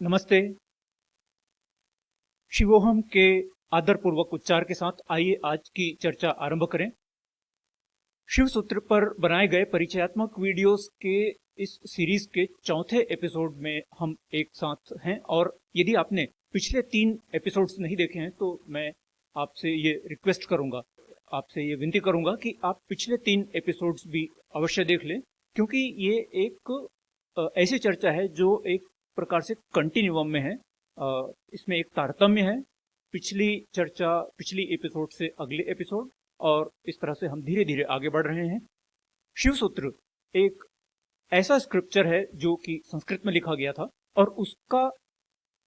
नमस्ते। शिवोहम के आदरपूर्वक उच्चार के साथ आइए आज की चर्चा आरंभ करें। शिव सूत्र पर बनाए गए परिचयात्मक वीडियोस के इस सीरीज के चौथे एपिसोड में हम एक साथ हैं, और यदि आपने पिछले 3 एपिसोड्स नहीं देखे हैं तो मैं आपसे ये रिक्वेस्ट करूंगा, आपसे ये विनती करूंगा कि आप पिछले 3 एपिसोड्स भी अवश्य देख लें, क्योंकि ये एक ऐसी चर्चा है जो एक प्रकार से कंटिन्यूअम में है। इसमें एक तारतम्य है, पिछली चर्चा पिछली एपिसोड से अगले एपिसोड, और इस तरह से हम धीरे धीरे आगे बढ़ रहे हैं। शिव सूत्र एक ऐसा स्क्रिप्चर है जो कि संस्कृत में लिखा गया था, और उसका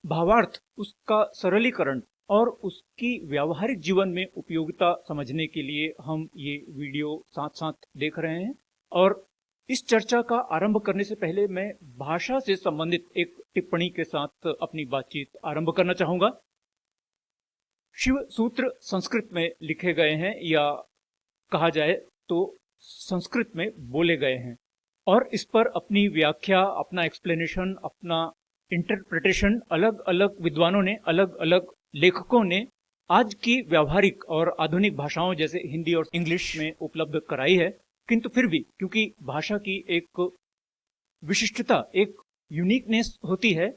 भावार्थ, उसका सरलीकरण और उसकी व्यावहारिक जीवन में उपयोगिता समझने के लिए हम ये वीडियो साथ साथ देख रहे हैं। और इस चर्चा का आरंभ करने से पहले मैं भाषा से संबंधित एक टिप्पणी के साथ अपनी बातचीत आरंभ करना चाहूंगा। शिव सूत्र संस्कृत में लिखे गए हैं, या कहा जाए तो संस्कृत में बोले गए हैं, और इस पर अपनी व्याख्या, अपना एक्सप्लेनेशन, अपना इंटरप्रिटेशन अलग अलग विद्वानों ने, अलग अलग लेखकों ने आज की व्यावहारिक और आधुनिक भाषाओं जैसे हिंदी और इंग्लिश में उपलब्ध कराई है। किंतु फिर भी, क्योंकि भाषा की एक विशिष्टता, एक यूनिकनेस होती है,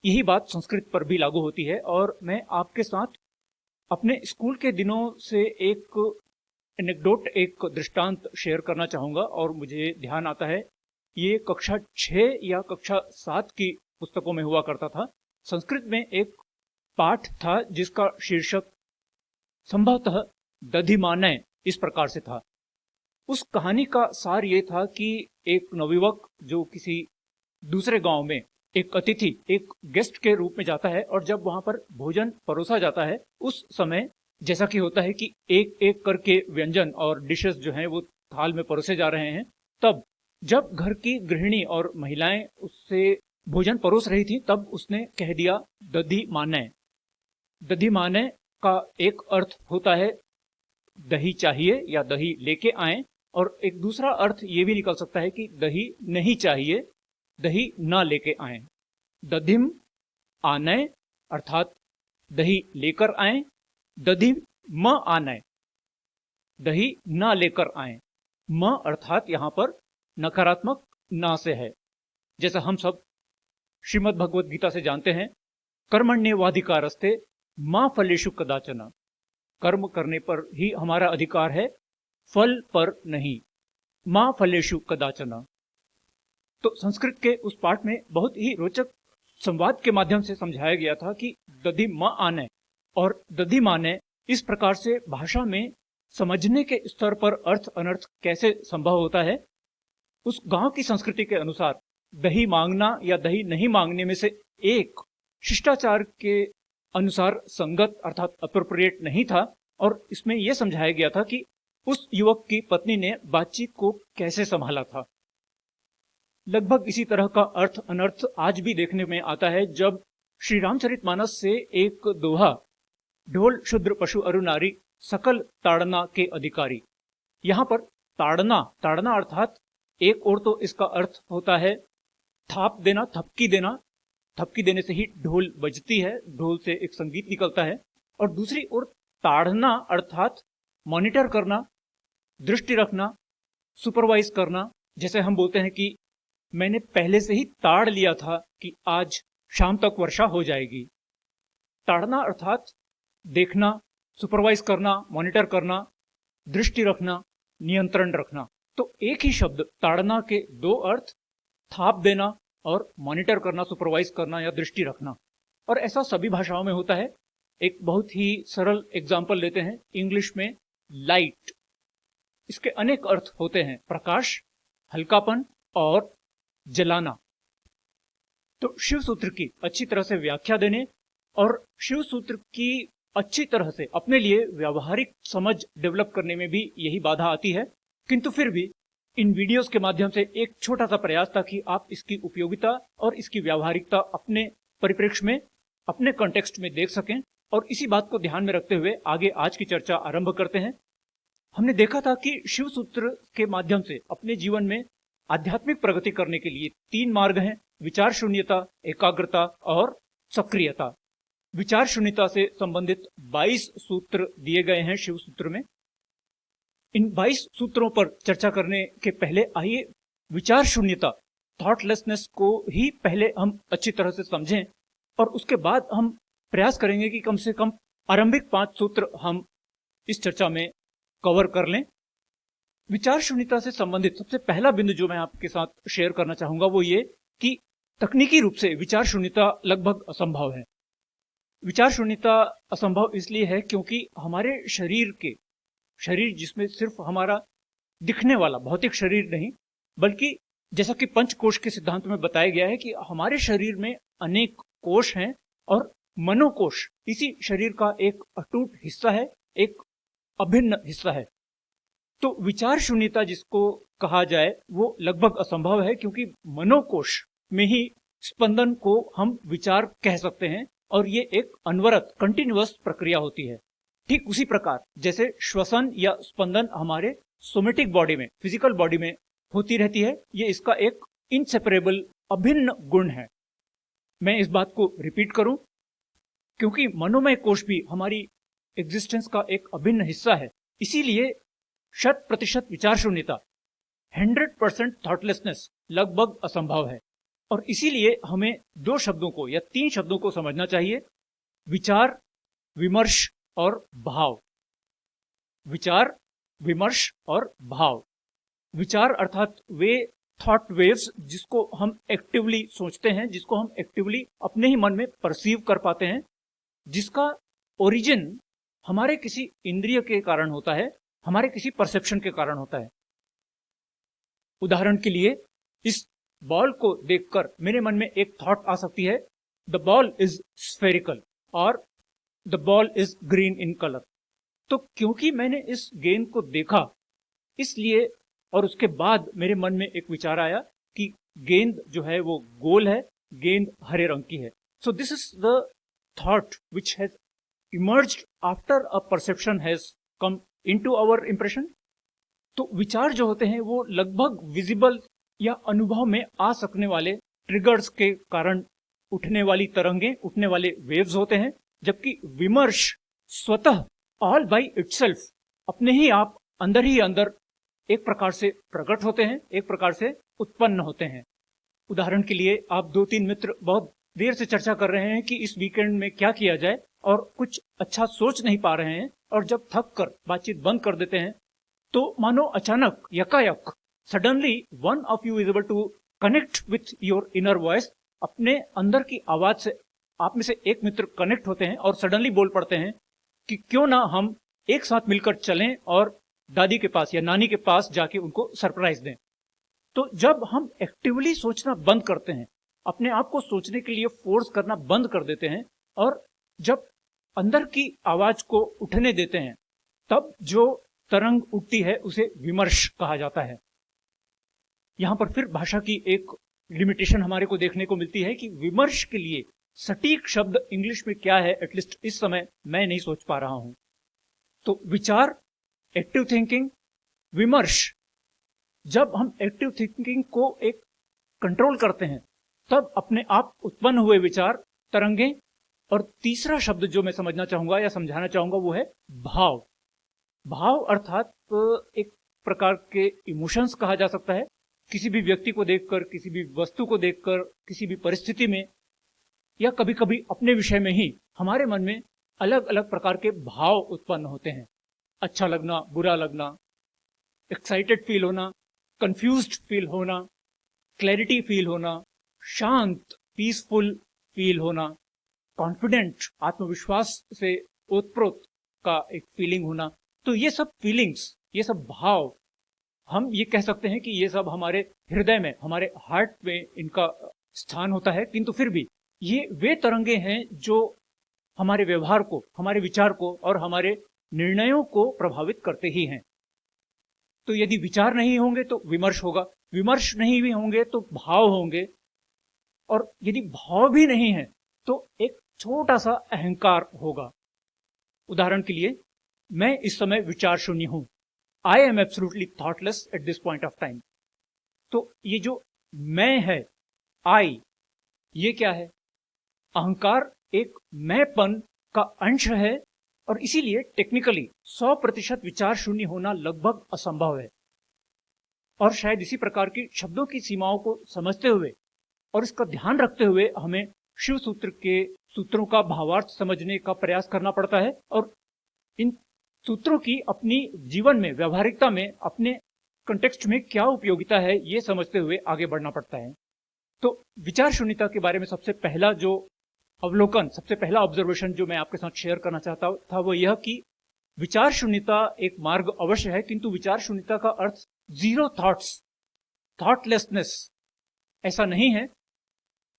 यही बात संस्कृत पर भी लागू होती है। और मैं आपके साथ अपने स्कूल के दिनों से एक एनेक्डोट, एक दृष्टांत शेयर करना चाहूंगा, और मुझे ध्यान आता है ये कक्षा 6 या कक्षा 7 की पुस्तकों में हुआ करता था। संस्कृत में एक पाठ था जिसका शीर्षक संभवतः दधिमानय इस प्रकार से था। उस कहानी का सार ये था कि एक नवयुवक जो किसी दूसरे गांव में एक अतिथि, एक गेस्ट के रूप में जाता है, और जब वहां पर भोजन परोसा जाता है उस समय जैसा कि होता है कि एक एक करके व्यंजन और डिशेस जो हैं वो थाल में परोसे जा रहे हैं, तब जब घर की गृहिणी और महिलाएं उससे भोजन परोस रही थी तब उसने कह दिया दधि माने। दधि माने का एक अर्थ होता है दही चाहिए या दही लेके आए, और एक दूसरा अर्थ ये भी निकल सकता है कि दही नहीं चाहिए, दही ना लेके आए। दधिम आनय अर्थात दही लेकर आए, दधि म आनय दही ना लेकर आए। म अर्थात यहां पर नकारात्मक ना से है। जैसा हम सब श्रीमद् भगवद गीता से जानते हैं, कर्मण्येवाधिकारस्ते मा फलेषु कदाचन। कर्म करने पर ही हमारा अधिकार है, फल पर नहीं। मां फलेषु कदाचन। तो संस्कृत के उस पाठ में बहुत ही रोचक संवाद के माध्यम से समझाया गया था कि दधि म आने और दधि माने इस प्रकार से भाषा में समझने के स्तर पर अर्थ अनर्थ कैसे संभव होता है। उस गांव की संस्कृति के अनुसार दही मांगना या दही नहीं मांगने में से एक शिष्टाचार के अनुसार संगत अर्थात अप्रोप्रिएट नहीं था, और इसमें यह समझाया गया था कि उस युवक की पत्नी ने बातचीत को कैसे संभाला था। लगभग इसी तरह का अर्थ अनर्थ आज भी देखने में आता है जब श्री रामचरितमानस से एक दोहा, ढोल शूद्र पशु अरु नारी सकल ताड़ना के अधिकारी। यहां पर ताड़ना, ताड़ना अर्थात एक ओर तो इसका अर्थ होता है थाप देना, थपकी देना, थपकी देने से ही ढोल बजती है, ढोल से एक संगीत निकलता है, और दूसरी ओर ताड़ना अर्थात मॉनिटर करना, दृष्टि रखना, सुपरवाइज करना। जैसे हम बोलते हैं कि मैंने पहले से ही ताड़ लिया था कि आज शाम तक वर्षा हो जाएगी। ताड़ना अर्थात देखना, सुपरवाइज करना, मॉनिटर करना, दृष्टि रखना, नियंत्रण रखना। तो एक ही शब्द ताड़ना के 2 अर्थ, थाप देना और मॉनिटर करना, सुपरवाइज करना या दृष्टि रखना। और ऐसा सभी भाषाओं में होता है। एक बहुत ही सरल एग्जाम्पल लेते हैं, इंग्लिश में लाइट, इसके अनेक अर्थ होते हैं, प्रकाश, हल्कापन और जलाना। तो शिव सूत्र की अच्छी तरह से व्याख्या देने और शिव सूत्र की अच्छी तरह से अपने लिए व्यावहारिक समझ डेवलप करने में भी यही बाधा आती है। किंतु फिर भी इन वीडियोस के माध्यम से एक छोटा सा प्रयास था कि आप इसकी उपयोगिता और इसकी व्यावहारिकता अपने परिप्रेक्ष्य में, अपने कॉन्टेक्स्ट में देख सकें। और इसी बात को ध्यान में रखते हुए आगे आज की चर्चा आरंभ करते हैं। हमने देखा था कि शिव सूत्र के माध्यम से अपने जीवन में आध्यात्मिक प्रगति करने के लिए 3 मार्ग हैं: विचार शून्यता, एकाग्रता और सक्रियता। विचार शून्यता से संबंधित 22 सूत्र दिए गए हैं शिव सूत्र में। इन 22 सूत्रों पर चर्चा करने के पहले आइए विचार शून्यता, थॉटलेसनेस को ही पहले हम अच्छी तरह से समझें और उसके बाद हम प्रयास करेंगे कि कम से कम आरंभिक 5 सूत्र हम इस चर्चा में कवर कर लें। विचार शून्यता से संबंधित सबसे पहला बिंदु जो मैं आपके साथ शेयर करना चाहूंगा वो ये कि तकनीकी रूप से विचार शून्यता लगभग असंभव है। विचार शून्यता असंभव इसलिए है क्योंकि हमारे शरीर जिसमें सिर्फ हमारा दिखने वाला भौतिक शरीर नहीं, बल्कि जैसा कि पंचकोश के सिद्धांत में बताया गया है कि हमारे शरीर में अनेक कोश हैं और मनोकोश इसी शरीर का एक अटूट हिस्सा है, एक अभिन्न हिस्सा है। तो विचार शून्यता जिसको कहा जाए वो लगभग असंभव है क्योंकि मनोकोश में ही स्पंदन को हम विचार कह सकते हैं और ये एक अनवरत कंटिन्यूअस प्रक्रिया होती है। ठीक उसी प्रकार जैसे श्वसन या स्पंदन हमारे सोमेटिक बॉडी में, फिजिकल बॉडी में होती रहती है, ये इसका एक इनसेपरेबल अभिन्न गुण है। मैं इस बात को रिपीट करूं क्योंकि मनोमय कोश भी हमारी एग्जिस्टेंस का एक अभिन्न हिस्सा है। इसीलिए 100% विचार शून्यता, 100% थॉटलेसनेस लगभग असंभव है। और इसीलिए हमें 2 शब्दों को या 3 शब्दों को समझना चाहिए: विचार, विमर्श और भाव। विचार, विमर्श और भाव। विचार अर्थात वे थॉट वेव्स जिसको हम एक्टिवली सोचते हैं, जिसको हम एक्टिवली अपने ही मन में परसीव कर पाते हैं, जिसका ओरिजिन हमारे किसी इंद्रिय के कारण होता है, हमारे किसी परसेप्शन के कारण होता है। उदाहरण के लिए इस बॉल को देखकर मेरे मन में एक थॉट आ सकती है, द बॉल इज स्फेरिकल और the ball is green in colour. तो क्योंकि मैंने इस गेंद को देखा इसलिए और उसके बाद मेरे मन में एक विचार आया कि गेंद जो है वो गोल है, गेंद हरे रंग की है। So this is the thought which has emerged after a perception has come into our impression. तो विचार जो होते हैं वो लगभग विजिबल या अनुभव में आ सकने वाले ट्रिगर्स के कारण उठने वाली तरंगें, उठने वाले वेव्स होते हैं, जबकि विमर्श स्वतः ऑल बाय इटसेल्फ अपने ही आप अंदर ही अंदर एक प्रकार से प्रकट होते हैं, एक प्रकार से उत्पन्न होते हैं। उदाहरण के लिए आप 2-3 मित्र बहुत देर से चर्चा कर रहे हैं कि इस वीकेंड में क्या किया जाए और कुछ अच्छा सोच नहीं पा रहे हैं, और जब थक कर बातचीत बंद कर देते हैं तो मानो अचानक यकायक suddenly one of you is able to connect with your inner voice. अपने अंदर की आवाज से आप में से एक मित्र कनेक्ट होते हैं और सडनली बोल पड़ते हैं कि क्यों ना हम एक साथ मिलकर चलें और दादी के पास या नानी के पास जाके उनको सरप्राइज दें। तो जब हम एक्टिवली सोचना बंद करते हैं, अपने आप को सोचने के लिए फोर्स करना बंद कर देते हैं और जब अंदर की आवाज को उठने देते हैं, तब जो तरंग उठती है उसे विमर्श कहा जाता है। यहां पर फिर भाषा की एक लिमिटेशन हमारे को देखने को मिलती है कि विमर्श के लिए सटीक शब्द इंग्लिश में क्या है, एटलीस्ट इस समय मैं नहीं सोच पा रहा हूं। तो विचार, एक्टिव थिंकिंग, विमर्श, जब हम एक्टिव थिंकिंग को एक कंट्रोल करते हैं तब अपने आप उत्पन्न हुए विचार, तरंगें, और तीसरा शब्द जो मैं समझना चाहूंगा या समझाना चाहूंगा वो है भाव। भाव अर्थात एक प्रकार के इमोशंस कहा जा सकता है। किसी भी व्यक्ति को देखकर, किसी भी वस्तु को देखकर, किसी भी परिस्थिति में या कभी कभी अपने विषय में ही हमारे मन में अलग अलग प्रकार के भाव उत्पन्न होते हैं। अच्छा लगना, बुरा लगना, एक्साइटेड फील होना, कंफ्यूज्ड फील होना, क्लैरिटी फील होना, शांत पीसफुल फील होना, कॉन्फिडेंट आत्मविश्वास से ओतप्रोत का एक फीलिंग होना। तो ये सब फीलिंग्स, ये सब भाव, हम ये कह सकते हैं कि ये सब हमारे हृदय में, हमारे हार्ट में इनका स्थान होता है, किंतु फिर भी ये वे तरंगे हैं जो हमारे व्यवहार को, हमारे विचार को और हमारे निर्णयों को प्रभावित करते ही हैं। तो यदि विचार नहीं होंगे तो विमर्श होगा, विमर्श नहीं भी होंगे तो भाव होंगे, और यदि भाव भी नहीं है तो एक छोटा सा अहंकार होगा। उदाहरण के लिए मैं इस समय विचार शून्य हूं, I am absolutely thoughtless at this point of time. तो ये जो मैं है, आई, ये क्या है? अहंकार एक मैंपन का अंश है और इसीलिए टेक्निकली 100% विचार शून्य होना लगभग असंभव है। और शायद इसी प्रकार की शब्दों की सीमाओं को समझते हुए और इसका ध्यान रखते हुए हमें शिव सूत्र के सूत्रों का भावार्थ समझने का प्रयास करना पड़ता है और इन सूत्रों की अपनी जीवन में, व्यवहारिकता में, अपने कंटेक्स्ट में क्या उपयोगिता है, ये समझते हुए आगे बढ़ना पड़ता है। तो विचार शून्यता के बारे में सबसे पहला जो अवलोकन, सबसे पहला ऑब्जर्वेशन जो मैं आपके साथ शेयर करना चाहता था वो यह कि विचार शून्यता एक मार्ग अवश्य है, किंतु विचार शून्यता का अर्थ जीरो थॉट्स, थॉटलेसनेस ऐसा नहीं है।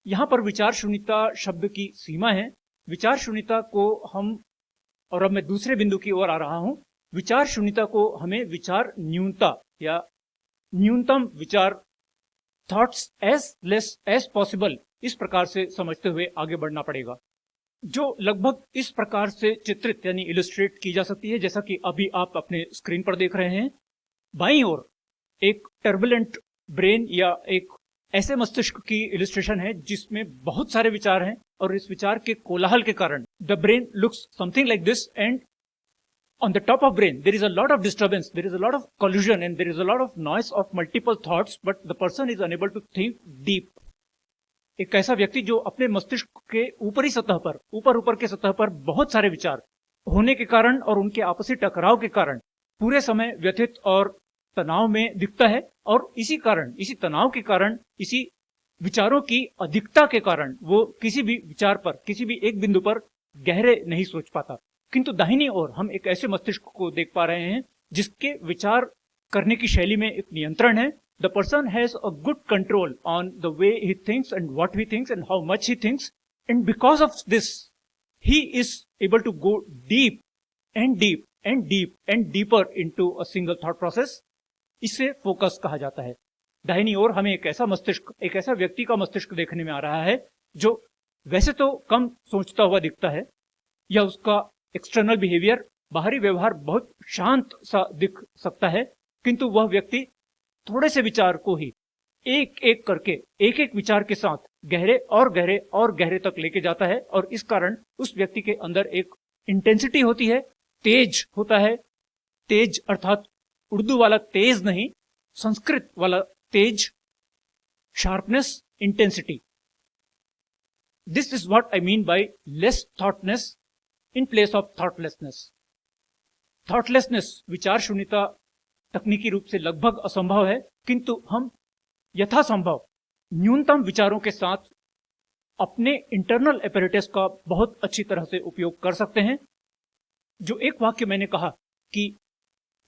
यहां पर विचार शून्यता शब्द की सीमा है। विचार शून्यता को हम, और अब मैं दूसरे बिंदु की ओर आ रहा हूं, विचार शून्यता को हमें विचार न्यूनता या न्यूनतम विचार, thoughts as less as possible, इस प्रकार से समझते हुए आगे बढ़ना पड़ेगा, जो लगभग इस प्रकार से चित्रित यानी इलस्ट्रेट की जा सकती है जैसा कि अभी आप अपने स्क्रीन पर देख रहे हैं। बाईं ओर एक टर्बुलेंट ब्रेन या एक ऐसे मस्तिष्क की इलस्ट्रेशन है जिसमें बहुत सारे विचार हैं और इस विचार के कोलाहल के कारण the brain looks something like this and on the top of brain there is a lot of disturbance, there is a lot of collision and there is a lot of noise of multiple thoughts, but the person is unable to think deep. एक ऐसा व्यक्ति जो अपने मस्तिष्क के ऊपरी सतह पर, ऊपर के सतह पर बहुत सारे विचार होने के कारण और उनके आपसी टकराव के कारण पूरे समय व्यथित और तनाव में दिखता है और इसी कारण, इसी तनाव के कारण, इसी विचारों की अधिकता के कारण वो किसी भी विचार पर, किसी भी एक बिंदु पर गहरे नहीं सोच पाता। किंतु दाहिनी ओर हम एक ऐसे मस्तिष्क को देख पा रहे हैं जिसके विचार करने की शैली में एक नियंत्रण है। The person has a good control on the way he thinks and what he thinks and how much he thinks, and because of this he is able to go deep and deep and deep and deeper into a single thought process. इसे focus कहा जाता है। दाहिनी ओर हमें एक ऐसा मस्तिष्क, एक ऐसा व्यक्ति का मस्तिष्क देखने में आ रहा है जो वैसे तो कम सोचता हुआ दिखता है या उसका एक्सटर्नल बिहेवियर, बाहरी व्यवहार बहुत शांत सा दिख सकता है, किंतु वह व्यक्ति थोड़े से विचार को ही एक एक करके, एक एक विचार के साथ गहरे और गहरे और गहरे तक लेके जाता है और इस कारण उस व्यक्ति के अंदर एक इंटेंसिटी होती है, तेज होता है। तेज अर्थात उर्दू वाला तेज नहीं, संस्कृत वाला तेज, sharpness, intensity. This is what I mean by less thoughtness in place of thoughtlessness. Thoughtlessness, विचार शून्यता तकनीकी रूप से लगभग असंभव है, किंतु हम यथासंभव न्यूनतम विचारों के साथ अपने इंटरनल एपरेटस का बहुत अच्छी तरह से उपयोग कर सकते हैं। जो एक वाक्य मैंने कहा कि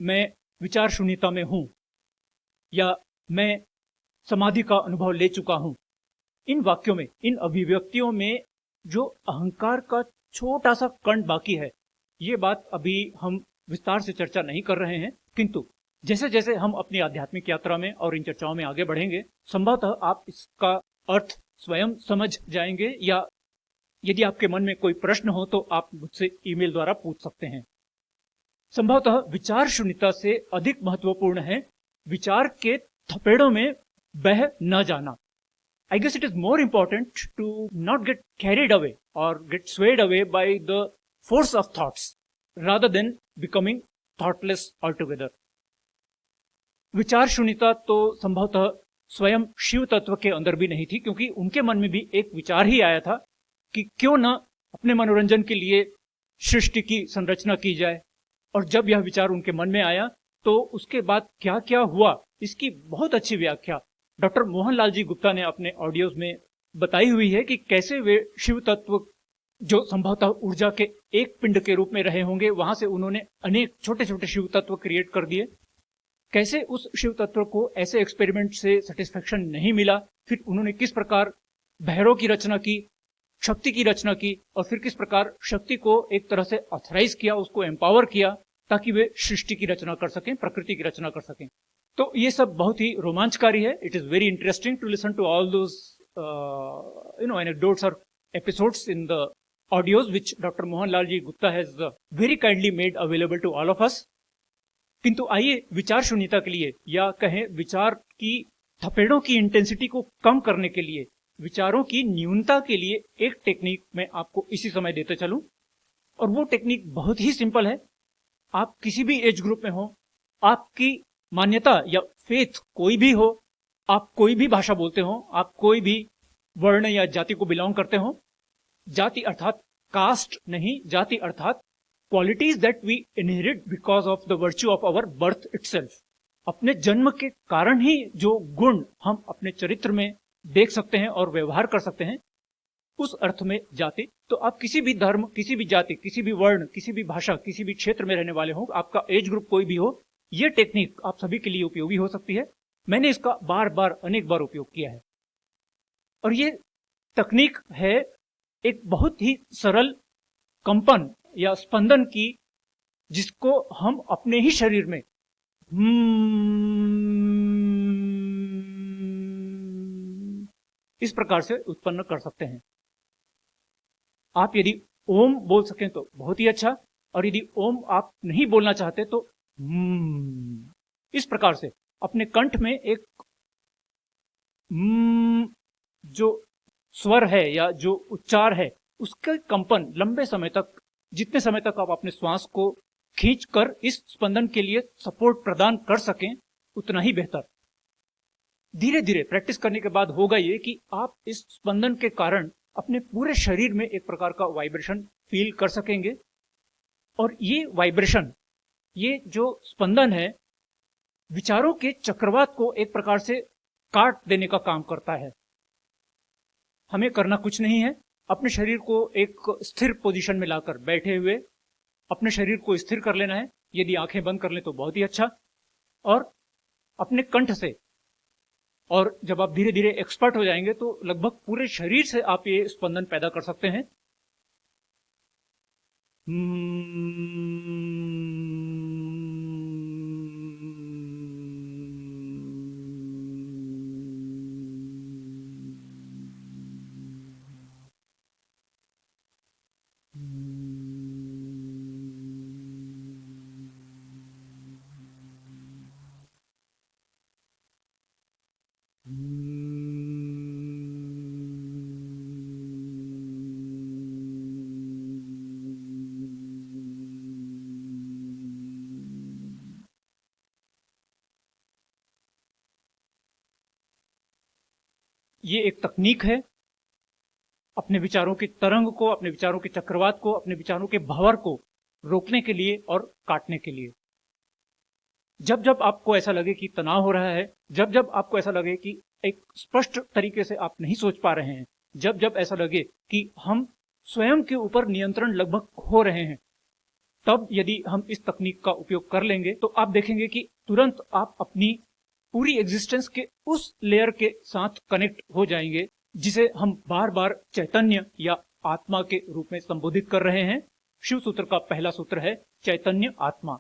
मैं विचार शून्यता में हूं या मैं समाधि का अनुभव ले चुका हूं, इन वाक्यों में, इन अभिव्यक्तियों में जो अहंकार का छोटा सा कण बाकी है, ये बात अभी हम विस्तार से चर्चा नहीं कर रहे हैं, किंतु जैसे जैसे हम अपनी आध्यात्मिक यात्रा में और इन चर्चाओं में आगे बढ़ेंगे, संभवतः आप इसका अर्थ स्वयं समझ जाएंगे या यदि आपके मन में कोई प्रश्न हो तो आप मुझसे ईमेल द्वारा पूछ सकते हैं। संभवतः विचार शून्यता से अधिक महत्वपूर्ण है विचार के थपेड़ों में बह न जाना। I guess it is more important to not get carried away or get swayed away by the force of thoughts rather than becoming thoughtless altogether. विचार शून्यता तो संभवतः स्वयं शिव तत्व के अंदर भी नहीं थी, क्योंकि उनके मन में भी एक विचार ही आया था कि क्यों न अपने मनोरंजन के लिए सृष्टि की संरचना की जाए। और जब यह विचार उनके मन में आया तो उसके बाद क्या क्या हुआ, इसकी बहुत अच्छी व्याख्या डॉक्टर मोहनलाल जी गुप्ता ने अपने ऑडियोज में बताई हुई है कि कैसे वे शिव तत्व, जो संभवतः ऊर्जा के एक पिंड के रूप में रहे होंगे, वहां से उन्होंने अनेक छोटे छोटे शिव तत्व क्रिएट कर दिए। कैसे उस शिव तत्व को ऐसे एक्सपेरिमेंट से सेटिस्फेक्शन नहीं मिला, फिर उन्होंने किस प्रकार भैरव की रचना की, शक्ति की रचना की और फिर किस प्रकार शक्ति को एक तरह से ऑथराइज किया, उसको एम्पावर किया ताकि वे सृष्टि की रचना कर सकें, प्रकृति की रचना कर सकें। तो ये सब बहुत ही रोमांचकारी है। It is very interesting to listen to all those anecdotes और episodes in the audios which doctor Mohanlal ji Gupta has very kindly made available to all of us. किंतु आइए विचार शून्यता के लिए, या कहें विचार की थपेड़ों की इंटेंसिटी को कम करने के लिए, विचारों की न्यूनता के लिए एक टेक्निक मैं आपको इसी समय देते चलूं, और वो टेक्निक बहुत ही सिंपल है। आप किसी भी एज ग्रुप में हो, आपकी मान्यता या फेथ कोई भी हो, आप कोई भी भाषा बोलते हो, आप कोई भी वर्ण या जाति को बिलोंग करते हो, जाति अर्थात कास्ट नहीं, जाति अर्थात qualities that we inherit because of the virtue of our birth itself. अपने जन्म के कारण ही जो गुण हम अपने चरित्र में देख सकते हैं और व्यवहार कर सकते हैं, उस अर्थ में जाति। तो आप किसी भी धर्म, किसी भी जाति, किसी भी वर्ण, किसी भी भाषा, किसी भी क्षेत्र में रहने वाले हो, आपका एज ग्रुप कोई भी हो, ये टेक्निक आप सभी के लिए उपयोगी हो सकती है। मैंने इसका बार बार अनेक बार उपयोग किया है, और ये तकनीक है एक बहुत ही सरल कंपन या स्पंदन की, जिसको हम अपने ही शरीर में इस प्रकार से उत्पन्न कर सकते हैं। आप यदि ओम बोल सकें तो बहुत ही अच्छा, और यदि ओम आप नहीं बोलना चाहते तो इस प्रकार से अपने कंठ में एक जो स्वर है या जो उच्चार है, उसका कंपन लंबे समय तक, जितने समय तक आप अपने श्वास को खींचकर इस स्पंदन के लिए सपोर्ट प्रदान कर सकें, उतना ही बेहतर। धीरे धीरे प्रैक्टिस करने के बाद होगा ये कि आप इस स्पंदन के कारण अपने पूरे शरीर में एक प्रकार का वाइब्रेशन फील कर सकेंगे, और ये वाइब्रेशन, ये जो स्पंदन है, विचारों के चक्रवात को एक प्रकार से काट देने का काम करता है। हमें करना कुछ नहीं है, अपने शरीर को एक स्थिर पोजीशन में लाकर बैठे हुए अपने शरीर को स्थिर कर लेना है। यदि आंखें बंद कर लें तो बहुत ही अच्छा, और अपने कंठ से, और जब आप धीरे धीरे एक्सपर्ट हो जाएंगे तो लगभग पूरे शरीर से आप ये स्पंदन पैदा कर सकते हैं। ये एक तकनीक है अपने विचारों की तरंग को, अपने विचारों के चक्रवात को, अपने विचारों के भंवर को रोकने के लिए और काटने के लिए। जब जब आपको ऐसा लगे कि तनाव हो रहा है, जब जब आपको ऐसा लगे कि एक स्पष्ट तरीके से आप नहीं सोच पा रहे हैं, जब जब ऐसा लगे कि हम स्वयं के ऊपर नियंत्रण लगभग खो रहे हैं, तब यदि हम इस तकनीक का उपयोग कर लेंगे तो आप देखेंगे कि तुरंत आप अपनी पूरी एग्जिस्टेंस के उस लेयर के साथ कनेक्ट हो जाएंगे जिसे हम बार बार चैतन्य या आत्मा के रूप में संबोधित कर रहे हैं। शिव सूत्र का पहला सूत्र है चैतन्य आत्मा,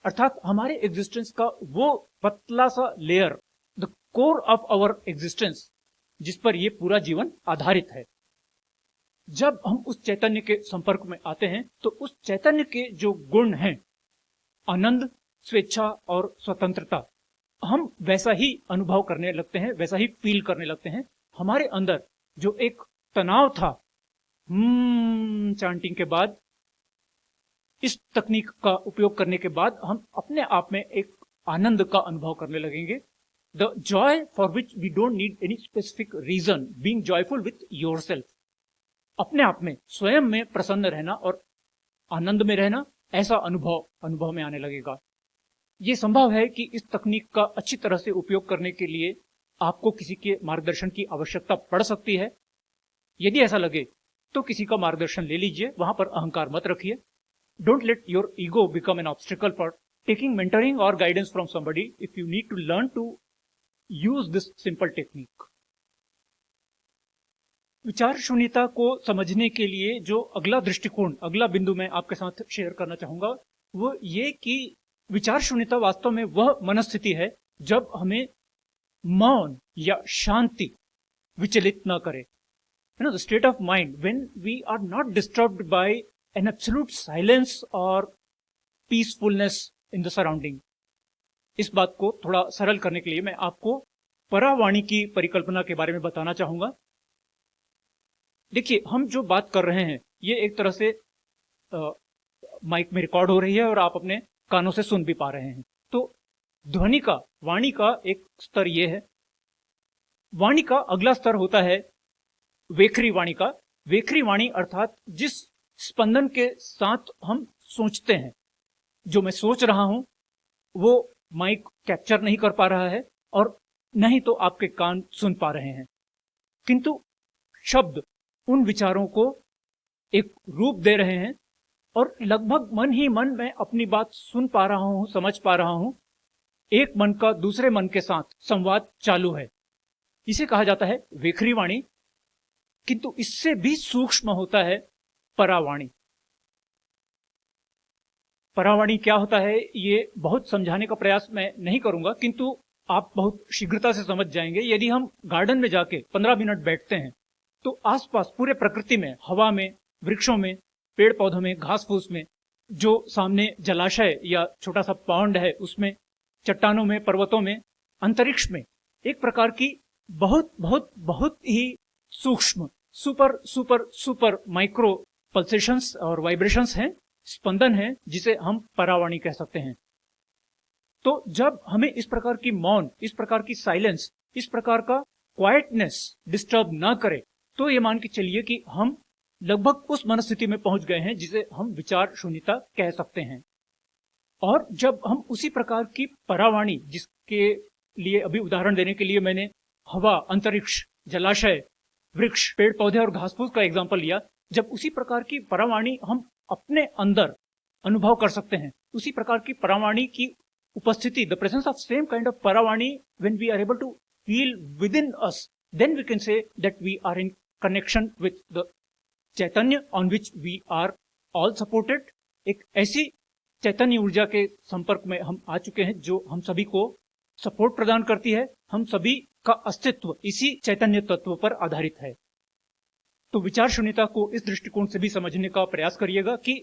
अर्थात हमारे एग्जिस्टेंस का वो पतला सा layer, the core of our existence, जिस पर ये पूरा जीवन आधारित है। जब हम उस चैतन्य के संपर्क में आते हैं तो उस चैतन्य के जो गुण हैं, आनंद, स्वेच्छा और स्वतंत्रता, हम वैसा ही अनुभव करने लगते हैं, वैसा ही फील करने लगते हैं। हमारे अंदर जो एक तनाव था चांटिंग के बाद, इस तकनीक का उपयोग करने के बाद हम अपने आप में एक आनंद का अनुभव करने लगेंगे। The joy for which we don't need any specific reason, being joyful with yourself. अपने आप में, स्वयं में प्रसन्न रहना और आनंद में रहना, ऐसा अनुभव में आने लगेगा। ये संभव है कि इस तकनीक का अच्छी तरह से उपयोग करने के लिए आपको किसी के मार्गदर्शन की आवश्यकता पड़ सकती है। यदि ऐसा लगे तो किसी का मार्गदर्शन ले लीजिए, वहां पर अहंकार मत रखिए। Don't let your ego become an obstacle for taking mentoring और guidance from somebody if you need to learn to use this simple technique. विचार शून्यता को समझने के लिए जो अगला दृष्टिकोण, अगला बिंदु मैं आपके साथ शेयर करना चाहूंगा, वो ये कि विचार शून्यता वास्तव में वह मनस्थिति है जब हमें मौन या शांति विचलित न करे। The state of mind when we are not disturbed by an absolute silence और पीसफुलनेस इन द सराउंडिंग। इस बात को थोड़ा सरल करने के लिए मैं आपको परावाणी की परिकल्पना के बारे में बताना चाहूंगा। देखिए, हम जो बात कर रहे हैं ये एक तरह से माइक में रिकॉर्ड हो रही है और आप अपने कानों से सुन भी पा रहे हैं। तो ध्वनि का, वाणी का एक स्तर ये है। वाणी का अगला स्तर होता है वेखरी वाणी का। वेखरी वाणी अर्थात जिस स्पंदन के साथ हम सोचते हैं, जो मैं सोच रहा हूं वो माइक कैप्चर नहीं कर पा रहा है और नहीं तो आपके कान सुन पा रहे हैं, किंतु शब्द उन विचारों को एक रूप दे रहे हैं और लगभग मन ही मन में अपनी बात सुन पा रहा हूं, समझ पा रहा हूं। एक मन का दूसरे मन के साथ संवाद चालू है। इसे कहा जाता है वेखरी वाणी। किंतु इससे भी सूक्ष्म होता है परावाणी। परावाणी क्या होता है ये बहुत समझाने का प्रयास मैं नहीं करूंगा, किंतु आप बहुत शीघ्रता से समझ जाएंगे। यदि हम गार्डन में जाके 15 मिनट बैठते हैं तो आसपास पूरे प्रकृति में, हवा में, वृक्षों में, पेड़ पौधों में, घास फूस में, जो सामने जलाशय या छोटा सा पॉन्ड है उसमें, चट्टानों में, पर्वतों में, अंतरिक्ष में, एक प्रकार की बहुत बहुत बहुत ही सूक्ष्म super super super micro pulsations और वाइब्रेशंस हैं, स्पंदन है, जिसे हम परावाणी कह सकते हैं। तो जब हमें इस प्रकार की मौन, इस प्रकार की साइलेंस, इस प्रकार का क्वाइटनेस डिस्टर्ब ना करे, तो ये मान के चलिए कि हम लगभग उस मनस्थिति में पहुंच गए हैं जिसे हम विचार शून्यता कह सकते हैं। और जब हम उसी प्रकार की परावाणी, जिसके लिए अभी उदाहरण देने के लिए मैंने हवा, अंतरिक्ष, जलाशय, वृक्ष, पेड़ पौधे और घास फूस का एग्जाम्पल लिया, जब उसी प्रकार की परावाणी हम अपने अंदर अनुभव कर सकते हैं, उसी प्रकार की परावाणी की उपस्थिति, the presence of same kind of परावाणी when we are able to feel within us, then we can say that we are in connection with the चैतन्य on which we are all supported. एक ऐसी चैतन्य ऊर्जा के संपर्क में हम आ चुके हैं जो हम सभी को सपोर्ट प्रदान करती है। हम सभी का अस्तित्व इसी चैतन्य तत्व पर आधारित है। तो विचार शून्यता को इस दृष्टिकोण से भी समझने का प्रयास करिएगा कि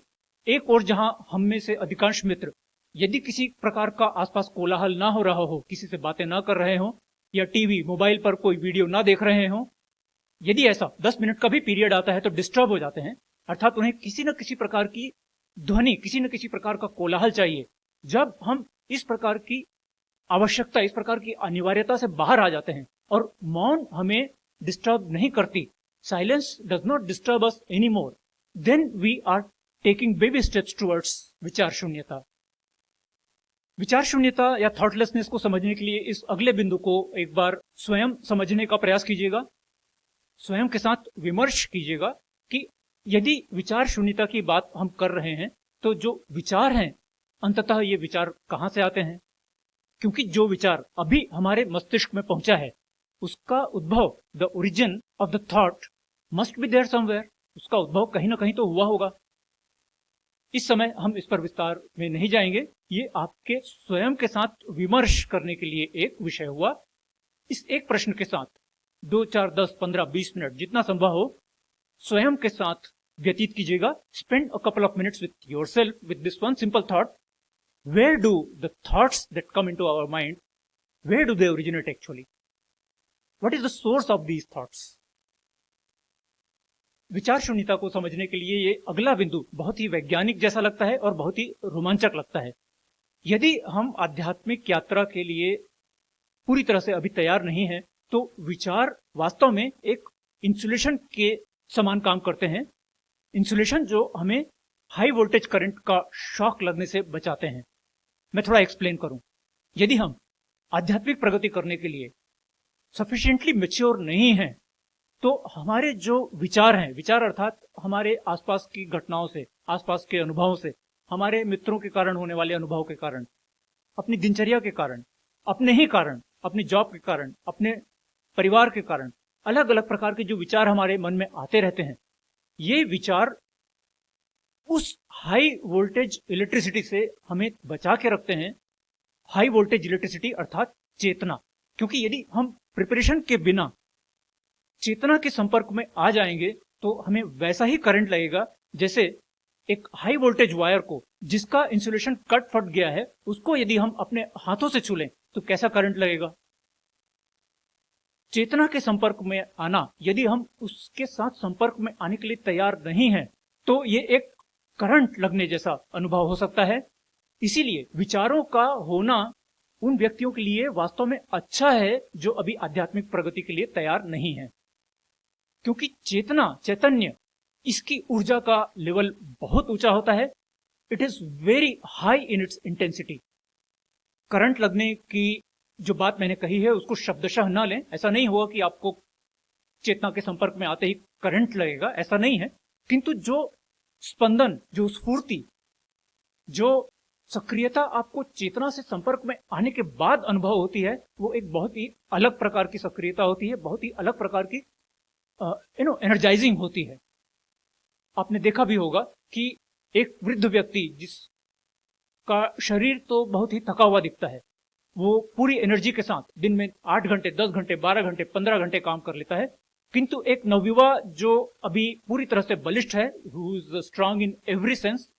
एक और जहां हम में से अधिकांश मित्र यदि किसी प्रकार का आसपास कोलाहल ना हो रहा हो, किसी से बातें ना कर रहे हो या टीवी, मोबाइल पर कोई वीडियो ना देख रहे हो, यदि ऐसा 10 मिनट का भी पीरियड आता है तो डिस्टर्ब हो जाते हैं, अर्थात उन्हें किसी न किसी प्रकार की ध्वनि, किसी न किसी प्रकार का कोलाहल चाहिए। जब हम इस प्रकार की आवश्यकता, इस प्रकार की अनिवार्यता से बाहर आ जाते हैं और मौन हमें डिस्टर्ब नहीं करती, silence does not disturb us any more, then we are taking baby steps towards विचार शून्यता। विचार शून्यता या थॉटलेसनेस को समझने के लिए इस अगले बिंदु को एक बार स्वयं समझने का प्रयास कीजिएगा, स्वयं के साथ विमर्श कीजिएगा कि यदि विचार शून्यता की बात हम कर रहे हैं तो जो विचार हैं अंततः ये विचार कहां से आते हैं। क्योंकि जो विचार अभी हमारे मस्तिष्क में पहुंचा है उसका उद्भव, the origin of the thought must be there somewhere, उसका उद्भव कहीं ना कहीं तो हुआ होगा। इस समय हम इस पर विस्तार में नहीं जाएंगे, ये आपके स्वयं के साथ विमर्श करने के लिए एक विषय हुआ। इस एक प्रश्न के साथ 2, 4, 10, 15, 20 मिनट जितना संभव हो स्वयं के साथ व्यतीत कीजिएगा। Spend a couple of minutes with yourself with this one simple thought, where do the thoughts that come into our mind, where do they originate actually, what is the source of these thoughts. विचार शून्यता को समझने के लिए ये अगला बिंदु बहुत ही वैज्ञानिक जैसा लगता है और बहुत ही रोमांचक लगता है। यदि हम आध्यात्मिक यात्रा के लिए पूरी तरह से अभी तैयार नहीं है तो विचार वास्तव में एक इंसुलेशन के समान काम करते हैं। इंसुलेशन जो हमें हाई वोल्टेज करंट का शॉक लगने से बचाते हैं। मैं थोड़ा एक्सप्लेन करूं। यदि हम आध्यात्मिक प्रगति करने के लिए सफिशिएंटली मैच्योर नहीं हैं तो हमारे जो विचार हैं, विचार अर्थात हमारे आसपास की घटनाओं से, आसपास के अनुभवों से, हमारे मित्रों के कारण होने वाले अनुभव के कारण, अपनी दिनचर्या के कारण, अपने ही कारण, अपनी जॉब के कारण, अपने परिवार के कारण, अलग अलग प्रकार के जो विचार हमारे मन में आते रहते हैं, ये विचार उस हाई वोल्टेज इलेक्ट्रिसिटी से हमें बचा के रखते हैं। हाई वोल्टेज इलेक्ट्रिसिटी अर्थात चेतना। क्योंकि यदि हम प्रिपरेशन के बिना चेतना के संपर्क में आ जाएंगे तो हमें वैसा ही करंट लगेगा जैसे एक हाई वोल्टेज वायर को जिसका इंसुलेशन कट फट गया है उसको यदि हम अपने हाथों से छू लें तो कैसा करंट लगेगा। चेतना के संपर्क में आना, यदि हम उसके साथ संपर्क में आने के लिए तैयार नहीं हैं, तो ये एक करंट लगने जैसा अनुभव हो सकता है। इसीलिए विचारों का होना उन व्यक्तियों के लिए वास्तव में अच्छा है जो अभी आध्यात्मिक प्रगति के लिए तैयार नहीं है, क्योंकि चैतन्य, इसकी ऊर्जा का लेवल बहुत ऊंचा होता है। It is very high in its intensity. Current लगने की जो बात मैंने कही है उसको शब्दशः न लें। ऐसा नहीं होगा कि आपको चेतना के संपर्क में आते ही करंट लगेगा, ऐसा नहीं है। किंतु जो स्पंदन, जो स्फूर्ति, जो सक्रियता आपको चेतना से संपर्क में आने के बाद अनुभव होती है, वो एक बहुत ही अलग प्रकार की सक्रियता होती है, बहुत ही अलग प्रकार की एनर्जाइजिंग होती है। आपने देखा भी होगा कि एक वृद्ध व्यक्ति जिसका शरीर तो बहुत ही थका हुआ दिखता है, वो पूरी एनर्जी के साथ दिन में 8 घंटे, 10 घंटे, 12 घंटे, 15 घंटे काम कर लेता है। किंतु एक नवयुवा जो अभी पूरी तरह से बलिष्ठ है, who is strong in every sense,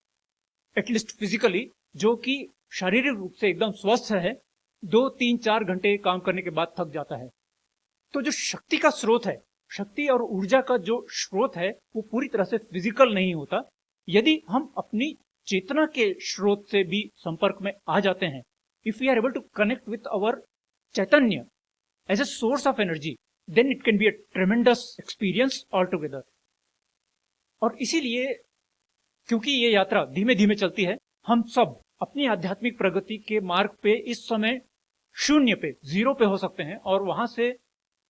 at least physically, जो कि शारीरिक रूप से एकदम स्वस्थ है, 2, 3, 4 घंटे काम करने के बाद थक जाता है। तो जो शक्ति का स्रोत है, शक्ति और ऊर्जा का जो स्रोत है, वो पूरी तरह से फिजिकल नहीं होता। यदि हम अपनी चेतना के स्रोत से भी संपर्क में आ जाते हैं, if we are able to connect with our chaitanya as a source of energy, then it can be a tremendous experience altogether. और इसीलिए, क्योंकि ये यात्रा धीमे धीमे चलती है, हम सब अपनी आध्यात्मिक प्रगति के मार्ग पे इस समय शून्य पे, 0 पे हो सकते हैं, और वहां से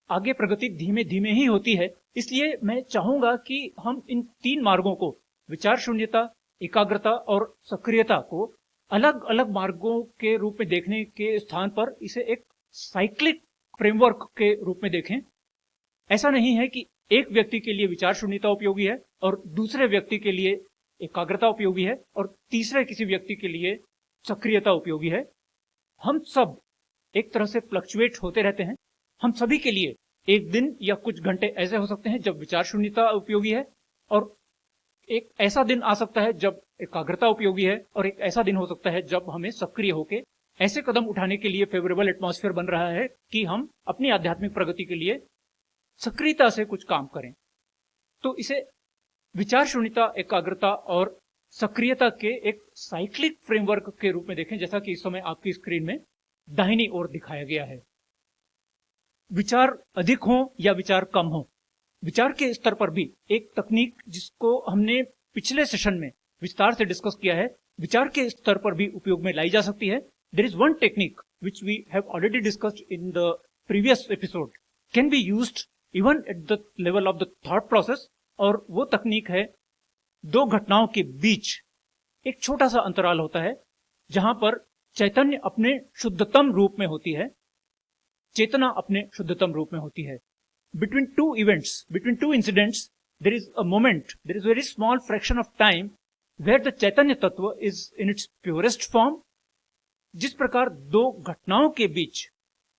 आगे प्रगति धीमे धीमे ही होती है। इसलिए मैं चाहूंगा कि हम इन 3 मार्गों को, विचार शून्यता, एकाग्रता और सक्रियता को, अलग अलग मार्गों के रूप में देखने के स्थान पर इसे एक साइक्लिक फ्रेमवर्क के रूप में देखें। ऐसा नहीं है कि एक व्यक्ति के लिए विचार शून्यता उपयोगी है और दूसरे व्यक्ति के लिए एकाग्रता उपयोगी है और तीसरे किसी व्यक्ति के लिए सक्रियता उपयोगी है। हम सब एक तरह से फ्लक्चुएट होते रहते हैं। हम सभी के लिए एक दिन या कुछ घंटे ऐसे हो सकते हैं जब विचार शून्यता उपयोगी है, और एक ऐसा दिन आ सकता है जब एकाग्रता उपयोगी है, और एक ऐसा दिन हो सकता है जब हमें सक्रिय होकर ऐसे कदम उठाने के लिए फेवरेबल एटमॉस्फेयर बन रहा है कि हम अपनी आध्यात्मिक प्रगति के लिए सक्रियता से कुछ काम करें। तो इसे विचार शून्यता, एकाग्रता और सक्रियता के एक साइक्लिक फ्रेमवर्क के रूप में देखें, जैसा कि इस समय आपकी स्क्रीन में दाहिनी ओर दिखाया गया है। विचार अधिक हो या विचार कम हो, विचार के स्तर पर भी एक तकनीक जिसको हमने पिछले सेशन में विस्तार से डिस्कस किया है, विचार के स्तर पर भी उपयोग में लाई जा सकती है। There is one technique which we have already discussed in the previous episode, can be used even at the level of the thought process, और वो तकनीक है 2 घटनाओं के बीच एक छोटा सा अंतराल होता है जहां पर चैतन्य अपने शुद्धतम रूप में होती है, चेतना अपने शुद्धतम रूप में होती है। Between 2 events, between 2 incidents, there is a moment, there is a very small fraction of time where the Chaitanya Tattva is in its purest form. जिस प्रकार 2 घटनाओं के बीच,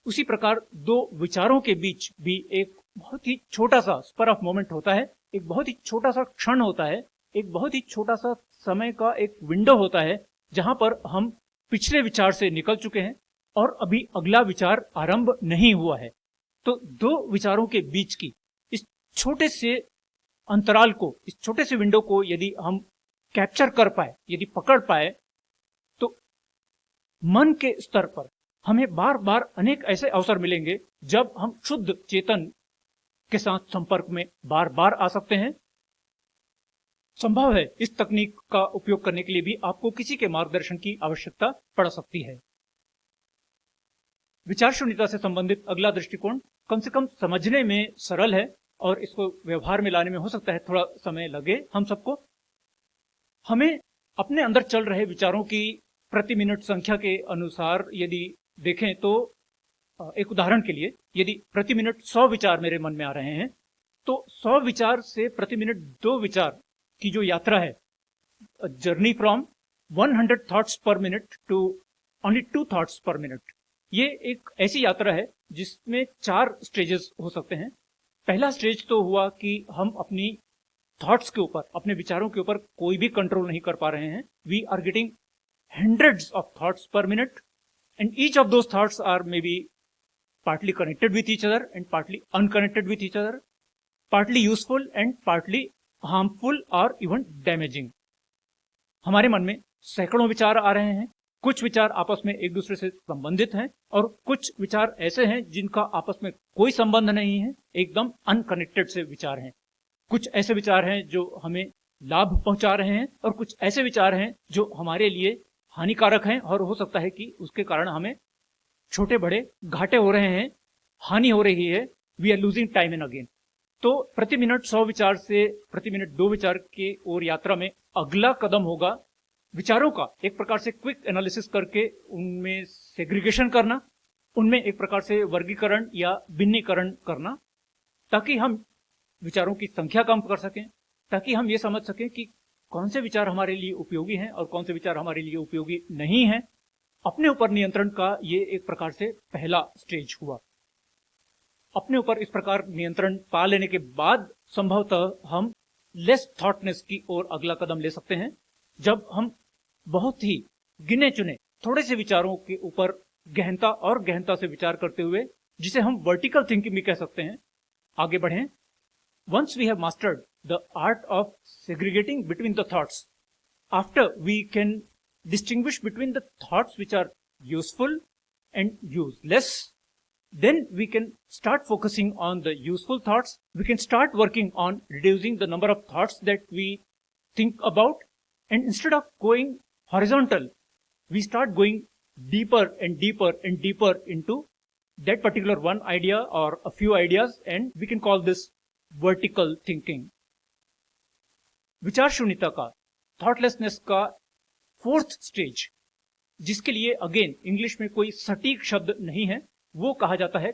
उसी प्रकार 2 विचारों के बीच भी एक बहुत ही छोटा सा स्पर ऑफ मोमेंट होता है, एक बहुत ही छोटा सा क्षण होता है, एक बहुत ही छोटा सा समय का एक विंडो होता है जहां पर हम पिछले विचार से निकल चुके हैं और अभी अगला विचार आरंभ नहीं हुआ है। तो 2 विचारों के बीच की इस छोटे से अंतराल को, इस छोटे से विंडो को यदि हम कैप्चर कर पाए, यदि पकड़ पाए, तो मन के स्तर पर हमें बार बार अनेक ऐसे अवसर मिलेंगे जब हम शुद्ध चेतन के साथ संपर्क में बार बार आ सकते हैं। संभव है इस तकनीक का उपयोग करने के लिए भी आपको किसी के मार्गदर्शन की आवश्यकता पड़ सकती है। विचार शून्यता से संबंधित अगला दृष्टिकोण कम से कम समझने में सरल है और इसको व्यवहार में लाने में हो सकता है थोड़ा समय लगे हम सबको। हमें अपने अंदर चल रहे विचारों की प्रति मिनट संख्या के अनुसार यदि देखें तो, एक उदाहरण के लिए, यदि प्रति मिनट 100 विचार मेरे मन में आ रहे हैं, तो 100 विचार से प्रति मिनट 2 विचार की जो यात्रा है, journey from 100 thoughts per minute to only 2 thoughts per minute, ये एक ऐसी यात्रा है जिसमें 4 स्टेजेस हो सकते हैं। पहला स्टेज तो हुआ कि हम अपनी थॉट्स के ऊपर, अपने विचारों के ऊपर कोई भी कंट्रोल नहीं कर पा रहे हैं। We are getting hundreds of thoughts per minute and each of those thoughts are maybe partly connected with each other and partly unconnected with each other, partly useful and partly harmful or even damaging. हमारे मन में सैकड़ों विचार आ रहे हैं, कुछ विचार आपस में एक दूसरे से संबंधित हैं और कुछ विचार ऐसे हैं जिनका आपस में कोई संबंध नहीं है, एकदम अनकनेक्टेड से विचार हैं। कुछ ऐसे विचार हैं जो हमें लाभ पहुंचा रहे हैं और कुछ ऐसे विचार हैं जो हमारे लिए हानिकारक हैं और हो सकता है कि उसके कारण हमें छोटे बड़े घाटे हो रहे हैं, हानि हो रही है, we are losing time and again. तो प्रति मिनट 100 विचार से प्रति मिनट 2 विचार की ओर यात्रा में अगला कदम होगा विचारों का एक प्रकार से क्विक एनालिसिस करके उनमें सेग्रीगेशन करना, उनमें एक प्रकार से वर्गीकरण या भिन्नीकरण करना, ताकि हम विचारों की संख्या कम कर सकें, ताकि हम ये समझ सकें कि कौन से विचार हमारे लिए उपयोगी हैं और कौन से विचार हमारे लिए उपयोगी नहीं हैं। अपने ऊपर नियंत्रण का ये एक प्रकार से पहला स्टेज हुआ। अपने ऊपर इस प्रकार नियंत्रण पा लेने के बाद संभवतः हम लेस थॉटनेस की ओर अगला कदम ले सकते हैं, जब हम बहुत ही गिने चुने थोड़े से विचारों के ऊपर गहनता और गहनता से विचार करते हुए, जिसे हम वर्टिकल थिंकिंग भी कह सकते हैं, आगे बढ़ें। Once we have mastered the art of segregating between the thoughts, after we can distinguish between the thoughts which are useful and useless, then we can start focusing on the useful thoughts. We can start working on reducing the number of thoughts that we think about, and instead of going horizontal, we start going deeper and deeper and deeper into that particular one idea or a few ideas, and we can call this vertical thinking. विचार शून्यता का, thoughtlessness का fourth stage, जिसके लिए again English में कोई सटीक शब्द नहीं है, वो कहा जाता है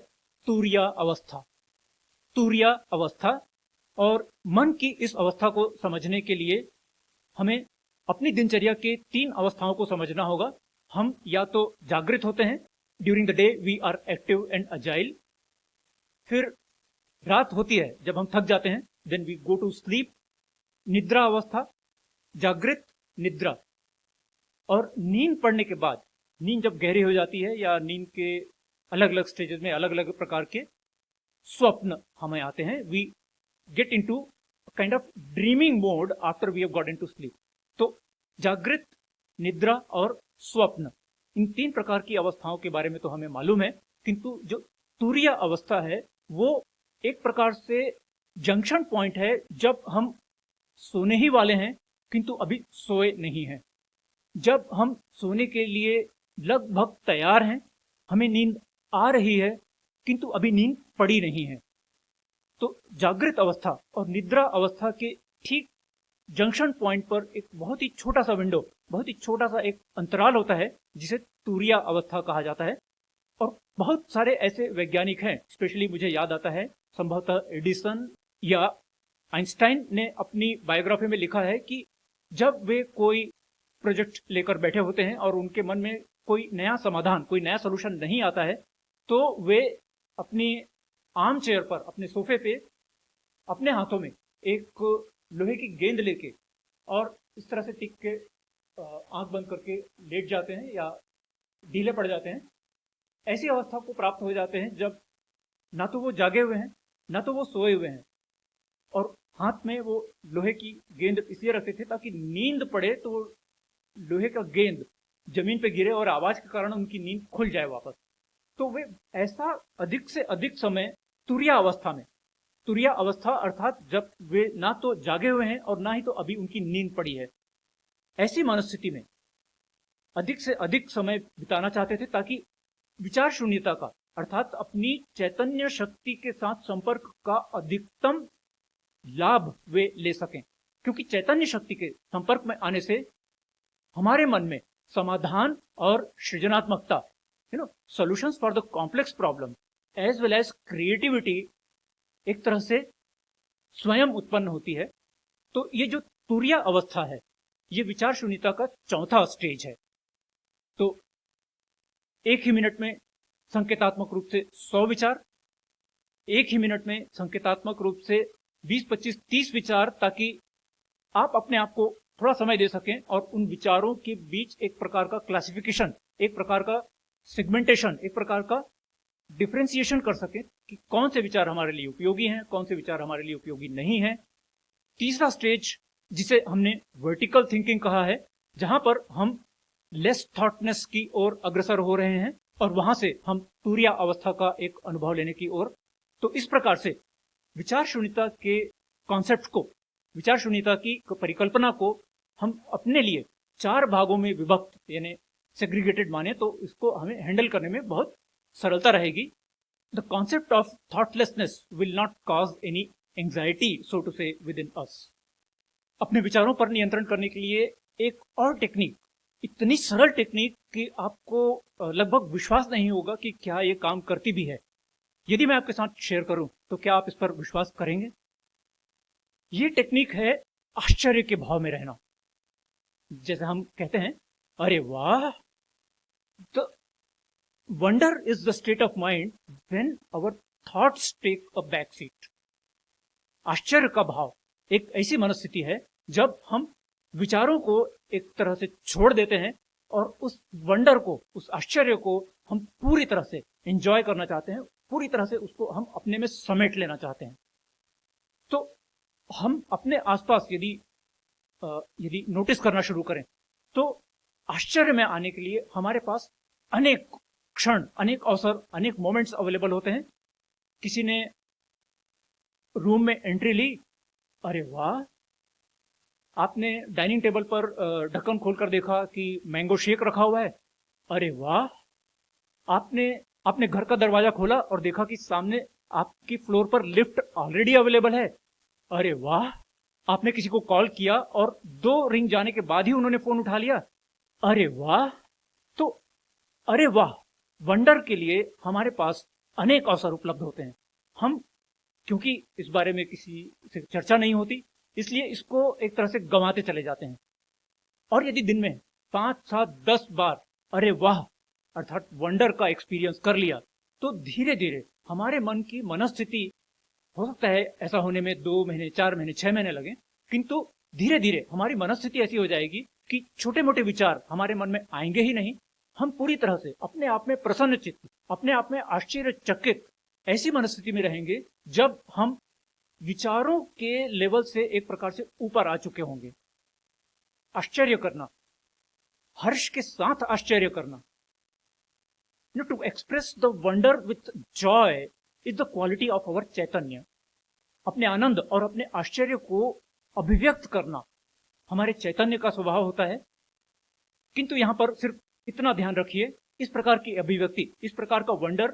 तुरिया अवस्था। तुरिया अवस्था। और मन की इस अवस्था को समझने के लिए हमें अपनी दिनचर्या के 3 अवस्थाओं को समझना होगा। हम या तो जागृत होते हैं, during the day we are active and agile, फिर रात होती है जब हम थक जाते हैं, then we go to sleep, निद्रा अवस्था, जागृत, निद्रा। और नींद पड़ने के बाद, नींद जब गहरी हो जाती है या नींद के अलग अलग स्टेजेस में अलग अलग प्रकार के स्वप्न हमें आते हैं, we get into kind of dreaming mode after we have got into sleep. तो जागृत, निद्रा और स्वप्न, इन 3 प्रकार की अवस्थाओं के बारे में तो हमें मालूम है, किंतु जो तुरिया अवस्था है वो एक प्रकार से जंक्शन पॉइंट है, जब हम सोने ही वाले हैं किंतु अभी सोए नहीं हैं, जब हम सोने के लिए लगभग तैयार हैं, हमें नींद आ रही है किंतु अभी नींद पड़ी नहीं है। तो जागृत अवस्था और निद्रा अवस्था के ठीक जंक्शन पॉइंट पर एक बहुत ही छोटा सा विंडो, बहुत ही छोटा सा एक अंतराल होता है, जिसे तुरिया अवस्था कहा जाता है। और बहुत सारे ऐसे वैज्ञानिक हैं, स्पेशली मुझे याद आता है संभवतः एडिसन या आइंस्टाइन ने अपनी बायोग्राफी में लिखा है कि जब वे कोई प्रोजेक्ट लेकर बैठे होते हैं और उनके मन में कोई नया समाधान, कोई नया सोल्यूशन नहीं आता है, तो वे अपनी आर्म चेयर पर, अपने सोफे पे, अपने हाथों में एक लोहे की गेंद लेके और इस तरह से टिक के आंख बंद करके लेट जाते हैं या ढीले पड़ जाते हैं। ऐसी अवस्था को प्राप्त हो जाते हैं जब ना तो वो जागे हुए हैं ना तो वो सोए हुए हैं, और हाथ में वो लोहे की गेंद इसलिए रखते थे ताकि नींद पड़े तो वो लोहे का गेंद जमीन पे गिरे और आवाज के कारण उनकी नींद खुल जाए वापस। तो वे ऐसा अधिक से अधिक समय तुरिया अवस्था में, तुरिया अवस्था अर्थात जब वे ना तो जागे हुए हैं और ना ही तो अभी उनकी नींद पड़ी है, ऐसी मनस्थिति में अधिक से अधिक समय बिताना चाहते थे ताकि विचार शून्यता का अर्थात अपनी चैतन्य शक्ति के साथ संपर्क का अधिकतम लाभ वे ले सकें। क्योंकि चैतन्य शक्ति के संपर्क में आने से हमारे मन में समाधान और सृजनात्मकता, solutions for the complex problem as well as creativity एक तरह से स्वयं उत्पन्न होती है। तो ये जो तुरिया अवस्था है, ये विचार शून्यता का चौथा स्टेज है। तो एक ही मिनट में संकेतात्मक रूप से 100 विचार, एक ही मिनट में संकेतात्मक रूप से 20, 25, 30 विचार, ताकि आप अपने आप को थोड़ा समय दे सकें और उन विचारों के बीच एक प्रकार का क्लासिफिकेशन, एक प्रकार का सेगमेंटेशन, एक प्रकार का डिफरेंशिएशन कर सकें कि कौन से विचार हमारे लिए उपयोगी हैं, कौन से विचार हमारे लिए उपयोगी नहीं हैं। तीसरा स्टेज, जिसे हमने वर्टिकल थिंकिंग कहा है, जहां पर हम लेस थॉटनेस की ओर अग्रसर हो रहे हैं और वहां से हम तुरिया अवस्था का एक अनुभव लेने की ओर। तो इस प्रकार से विचार शून्यता के कॉन्सेप्ट को, विचार शून्यता की परिकल्पना को हम अपने लिए 4 भागों में विभक्त यानी सेग्रीगेटेड माने तो इसको हमें हैंडल करने में बहुत सरलता रहेगी। The concept of thoughtlessness will not cause any anxiety, so to say, within us. अपने विचारों पर नियंत्रण करने के लिए एक और टेक्निक, इतनी सरल टेक्निक कि आपको लगभग विश्वास नहीं होगा कि क्या ये काम करती भी है। यदि मैं आपके साथ शेयर करूं तो क्या आप इस पर विश्वास करेंगे? ये टेक्निक है आश्चर्य के भाव में रहना। जैसे हम कहते हैं, अरे वाह, the wonder is the state of mind when our thoughts take a back seat. आश्चर्य का भाव एक ऐसी मनस्थिति है जब हम विचारों को एक तरह से छोड़ देते हैं और उस वंडर को, उस आश्चर्य को हम पूरी तरह से एंजॉय करना चाहते हैं, पूरी तरह से उसको हम अपने में समेट लेना चाहते हैं। तो हम अपने आसपास यदि नोटिस करना शुरू करें तो आश्चर्य में आने के लिए हमारे पास अनेक क्षण, अनेक अवसर, अनेक मोमेंट्स अवेलेबल होते हैं। किसी ने रूम में एंट्री ली, अरे वाह, आपने डाइनिंग टेबल पर ढक्कन खोलकर देखा कि मैंगो शेक रखा हुआ है, अरे वाह, आपने घर का दरवाजा खोला और देखा कि सामने आपकी फ्लोर पर लिफ्ट ऑलरेडी अवेलेबल है, अरे वाह, आपने किसी को कॉल किया और 2 रिंग जाने के बाद ही उन्होंने फोन उठा लिया, अरे वाह। तो अरे वाह, वंडर के लिए हमारे पास अनेक अवसर उपलब्ध होते हैं। हम, क्योंकि इस बारे में किसी से चर्चा नहीं होती, इसलिए इसको एक तरह से गंवाते चले जाते हैं। और यदि दिन में 5, 7, 10 बार अरे वाह अर्थात वंडर का एक्सपीरियंस कर लिया तो धीरे धीरे हमारे मन की मनस्थिति, हो सकता है ऐसा होने में 2 महीने, 4 महीने, 6 महीने लगे, किंतु धीरे धीरे हमारी मनस्थिति ऐसी हो जाएगी कि छोटे मोटे विचार हमारे मन में आएंगे ही नहीं। हम पूरी तरह से अपने आप में प्रसन्नचित्त, अपने आप में आश्चर्यचकित ऐसी मनस्थिति में रहेंगे जब हम विचारों के लेवल से एक प्रकार से ऊपर आ चुके होंगे। आश्चर्य करना, हर्ष के साथ आश्चर्य करना, to express the wonder with joy is the quality of our चैतन्य। अपने आनंद और अपने आश्चर्य को अभिव्यक्त करना हमारे चैतन्य का स्वभाव होता है। किंतु यहां पर सिर्फ इतना ध्यान रखिए, इस प्रकार की अभिव्यक्ति, इस प्रकार का वंडर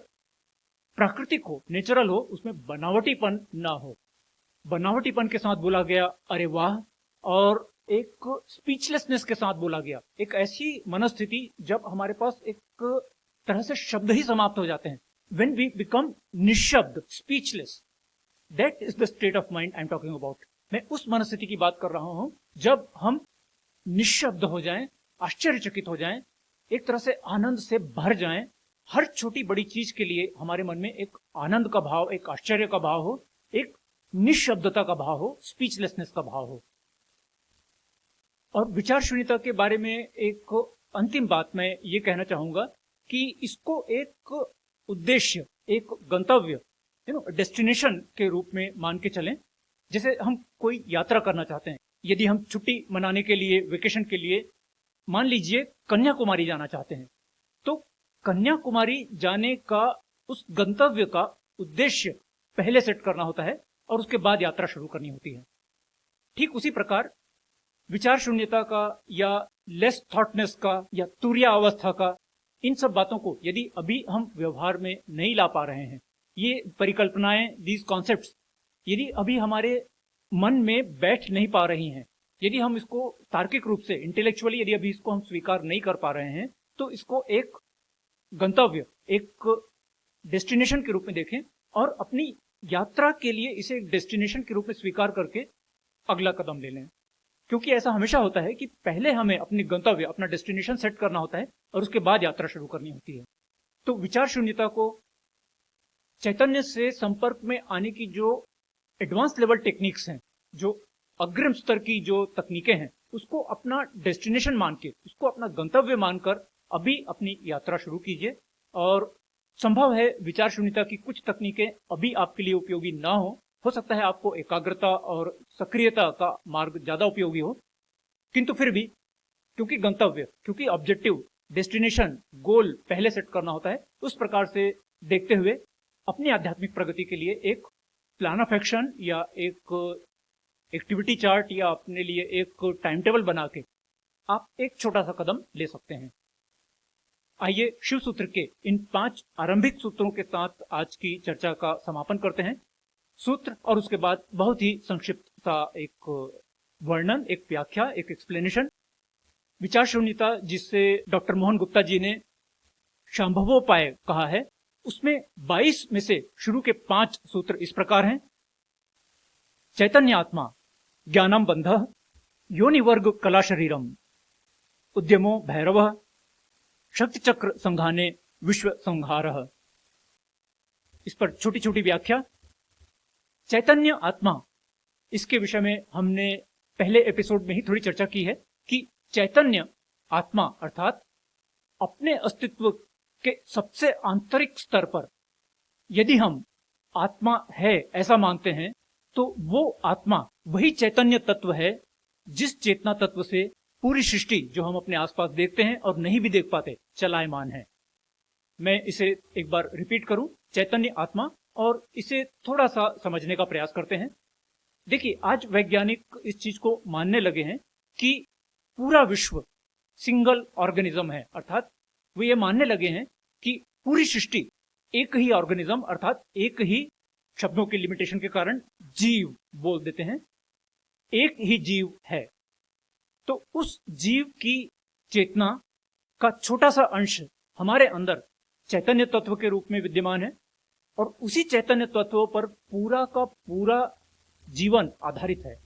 प्राकृतिक हो, नेचुरल हो, उसमें बनावटीपन ना हो। बनावटीपन के साथ बोला गया अरे वाह और एक स्पीचलेसनेस के साथ बोला गया, एक ऐसी मनस्थिति जब हमारे पास एक तरह से शब्द ही समाप्त हो जाते हैं, when we become निशब्द, speechless, that is the state of mind I'm talking about। मैं उस मनस्थिति की बात कर रहा हूं जब हम निशब्द हो जाएं, आश्चर्यचकित हो जाएं, एक तरह से आनंद से भर जाएं, हर छोटी बड़ी चीज के लिए हमारे मन में एक आनंद का भाव, एक आश्चर्य का भाव हो, एक निशब्दता का भाव हो, स्पीचलेसनेस का भाव हो। और विचार शून्यता के बारे में एक अंतिम बात मैं ये कहना चाहूंगा कि इसको एक उद्देश्य, एक गंतव्य, डेस्टिनेशन के रूप में मान के चलें। जैसे हम कोई यात्रा करना चाहते हैं, यदि हम छुट्टी मनाने के लिए, वेकेशन के लिए मान लीजिए कन्याकुमारी जाना चाहते हैं, तो कन्याकुमारी जाने का उस गंतव्य का उद्देश्य पहले सेट करना होता है और उसके बाद यात्रा शुरू करनी होती है। ठीक उसी प्रकार विचार शून्यता का या लेस थॉटनेस का या तुरिया अवस्था का, इन सब बातों को यदि अभी हम व्यवहार में नहीं ला पा रहे हैं, ये परिकल्पनाएं, दीज कॉन्सेप्ट्स यदि अभी हमारे मन में बैठ नहीं पा रही हैं, यदि हम इसको तार्किक रूप से, इंटेलेक्चुअली यदि अभी इसको हम स्वीकार नहीं कर पा रहे हैं, तो इसको एक गंतव्य, एक डेस्टिनेशन के रूप में देखें और अपनी यात्रा के लिए इसे एक डेस्टिनेशन के रूप में स्वीकार करके अगला कदम ले लें। क्योंकि ऐसा हमेशा होता है कि पहले हमें अपनी गंतव्य, अपना डेस्टिनेशन सेट करना होता है और उसके बाद यात्रा शुरू करनी होती है। तो विचार शून्यता को चैतन्य से संपर्क में आने की जो एडवांस लेवल टेक्निक्स हैं, जो अग्रिम स्तर की जो तकनीकें हैं, उसको अपना डेस्टिनेशन मान के, उसको अपना गंतव्य मानकर अभी अपनी यात्रा शुरू कीजिए और संभव है विचार शून्यता की कुछ तकनीकें अभी आपके लिए उपयोगी ना हो सकता है आपको एकाग्रता और सक्रियता का मार्ग ज्यादा उपयोगी हो, किंतु फिर भी क्योंकि गंतव्य, क्योंकि ऑब्जेक्टिव, डेस्टिनेशन, गोल पहले सेट करना होता है, उस प्रकार से देखते हुए अपनी आध्यात्मिक प्रगति के लिए एक प्लान ऑफ एक्शन या एक एक्टिविटी चार्ट या अपने लिए एक टाइम टेबल बना के आप एक छोटा सा कदम ले सकते हैं। आइए शिव सूत्र के इन 5 आरंभिक सूत्रों के साथ आज की चर्चा का समापन करते हैं। सूत्र और उसके बाद बहुत ही संक्षिप्त सा एक वर्णन, एक व्याख्या, एक एक्सप्लेनेशन। विचार शून्यता जिससे डॉक्टर मोहन गुप्ता जी ने शांभवोपाय कहा है, उसमें 22 में से शुरू के 5 सूत्र इस प्रकार हैं। चैतन्य आत्मा ज्ञानम बंधः योनिवर्ग कला शरीरम उद्यमो भैरवः शक्ति चक्र संघाने विश्व संहारः। इस पर छोटी छोटी व्याख्या। चैतन्य आत्मा, इसके विषय में हमने पहले एपिसोड में ही थोड़ी चर्चा की है कि चैतन्य आत्मा अर्थात अपने अस्तित्व के सबसे आंतरिक स्तर पर यदि हम आत्मा है ऐसा मानते हैं, तो वो आत्मा वही चैतन्य तत्व है जिस चेतना तत्व से पूरी सृष्टि जो हम अपने आसपास देखते हैं और नहीं भी देख पाते चलायमान है। मैं इसे एक बार रिपीट करूं, चैतन्य आत्मा, और इसे थोड़ा सा समझने का प्रयास करते हैं। देखिए, आज वैज्ञानिक इस चीज को मानने लगे हैं कि पूरा विश्व सिंगल ऑर्गेनिज्म है, अर्थात वो ये मानने लगे हैं कि पूरी सृष्टि एक ही ऑर्गेनिज्म अर्थात एक ही, शब्दों के लिमिटेशन के कारण जीव बोल देते हैं, एक ही जीव है। तो उस जीव की चेतना का छोटा सा अंश हमारे अंदर चैतन्य तत्व के रूप में विद्यमान है और उसी चैतन्य तत्व पर पूरा का पूरा जीवन आधारित है।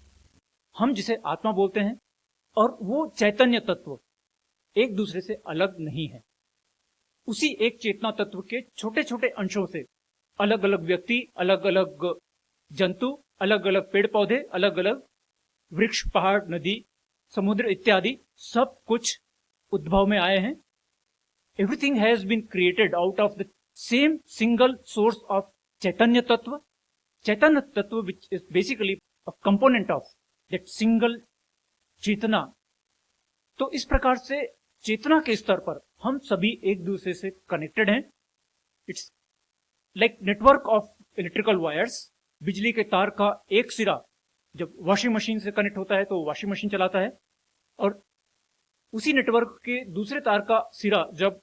हम जिसे आत्मा बोलते हैं और वो चैतन्य तत्व एक दूसरे से अलग नहीं है। उसी एक चेतना तत्व के छोटे छोटे अंशों से अलग अलग व्यक्ति, अलग अलग जंतु, अलग अलग पेड़ पौधे, अलग अलग वृक्ष, पहाड़, नदी, समुद्र इत्यादि सब कुछ उद्भव में आए हैं। Everything has been created out of the same single source of चैतन्य तत्व। चैतन्य तत्व which is basically a component of that single चेतना। तो इस प्रकार से चेतना के स्तर पर हम सभी एक दूसरे से कनेक्टेड हैं। It's like network of electrical wires. बिजली के तार का एक सिरा जब वॉशिंग मशीन से कनेक्ट होता है तो वॉशिंग मशीन चलाता है, और उसी नेटवर्क के दूसरे तार का सिरा जब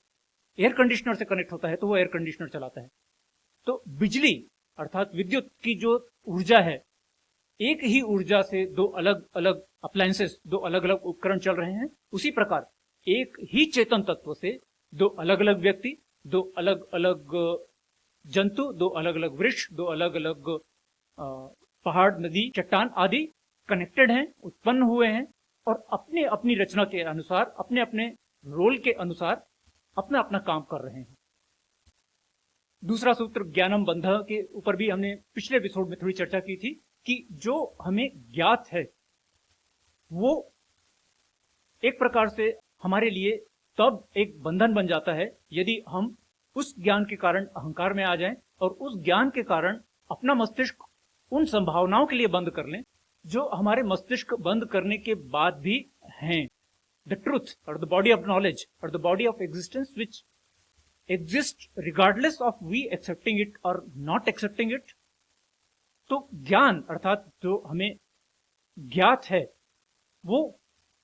एयर कंडीशनर से कनेक्ट होता है तो वो एयर कंडीशनर चलाता है। तो बिजली अर्थात विद्युत की जो ऊर्जा है, एक ही ऊर्जा से दो अलग अलग अप्लायंसेस, दो अलग अलग उपकरण चल रहे हैं। उसी प्रकार एक ही चेतन तत्व से दो अलग अलग व्यक्ति, दो अलग अलग जंतु, दो अलग अलग वृक्ष, दो अलग अलग पहाड़, नदी, चट्टान आदि कनेक्टेड हैं, उत्पन्न हुए हैं और अपने अपनी रचना के अनुसार, अपने अपने रोल के अनुसार अपना अपना काम कर रहे हैं। दूसरा सूत्र ज्ञानम बंध के ऊपर भी हमने पिछले एपिसोड में थोड़ी चर्चा की थी कि जो हमें ज्ञात है वो एक प्रकार से हमारे लिए तब एक बंधन बन जाता है यदि हम उस ज्ञान के कारण अहंकार में आ जाएं और उस ज्ञान के कारण अपना मस्तिष्क उन संभावनाओं के लिए बंद कर लें जो हमारे मस्तिष्क बंद करने के बाद भी हैं। द ट्रूथ और द बॉडी ऑफ नॉलेज और the body of existence which exist regardless of we accepting it और नॉट एक्सेप्टिंग इट। तो ज्ञान अर्थात जो हमें ज्ञात है वो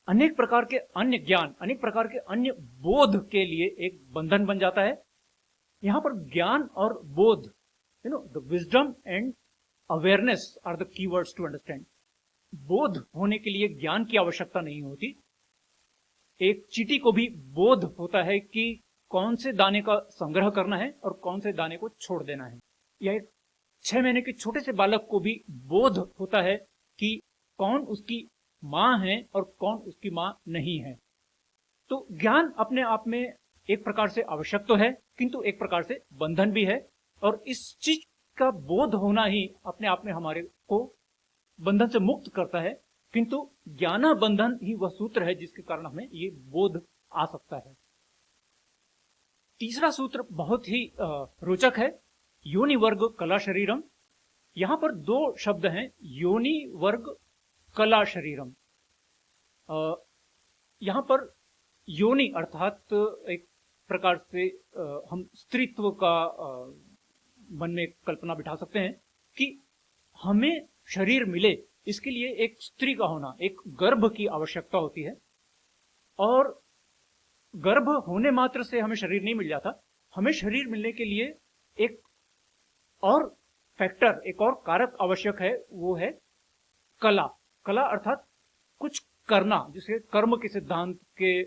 अनेक प्रकार के अन्य ज्ञान, अनेक प्रकार के अन्य बोध के लिए एक बंधन बन जाता है। यहां पर ज्ञान और बोध, the wisdom and awareness are the keywords to understand. बोध होने के लिए ज्ञान की आवश्यकता नहीं होती। एक चींटी को भी बोध होता है कि कौन से दाने का संग्रह करना है और कौन से दाने को छोड़ देना है। या एक 6 महीने के छोटे से बालक को भी बोध होता है कि कौन उसकी मां है और कौन उसकी मां नहीं है। तो ज्ञान अपने आप में एक प्रकार से आवश्यक तो है, किंतु एक प्रकार से बंधन भी है, और इस चीज का बोध होना ही अपने आप में हमारे को बंधन से मुक्त करता है। किंतु ज्ञान बंधन ही वह सूत्र है जिसके कारण हमें ये बोध आ सकता है। तीसरा सूत्र बहुत ही रोचक है, योनि वर्ग कला शरीरम। यहां पर दो शब्द हैं, योनि वर्ग कला शरीरम। यहां पर योनि अर्थात एक प्रकार से हम स्त्रीत्व का मन में कल्पना बिठा सकते हैं कि हमें शरीर मिले इसके लिए एक स्त्री का होना, एक गर्भ की आवश्यकता होती है। और गर्भ होने मात्र से हमें शरीर नहीं मिल जाता, हमें शरीर मिलने के लिए एक और फैक्टर, एक और कारक आवश्यक है, वो है कला। कला अर्थात कुछ करना, जिसे कर्म के सिद्धांत के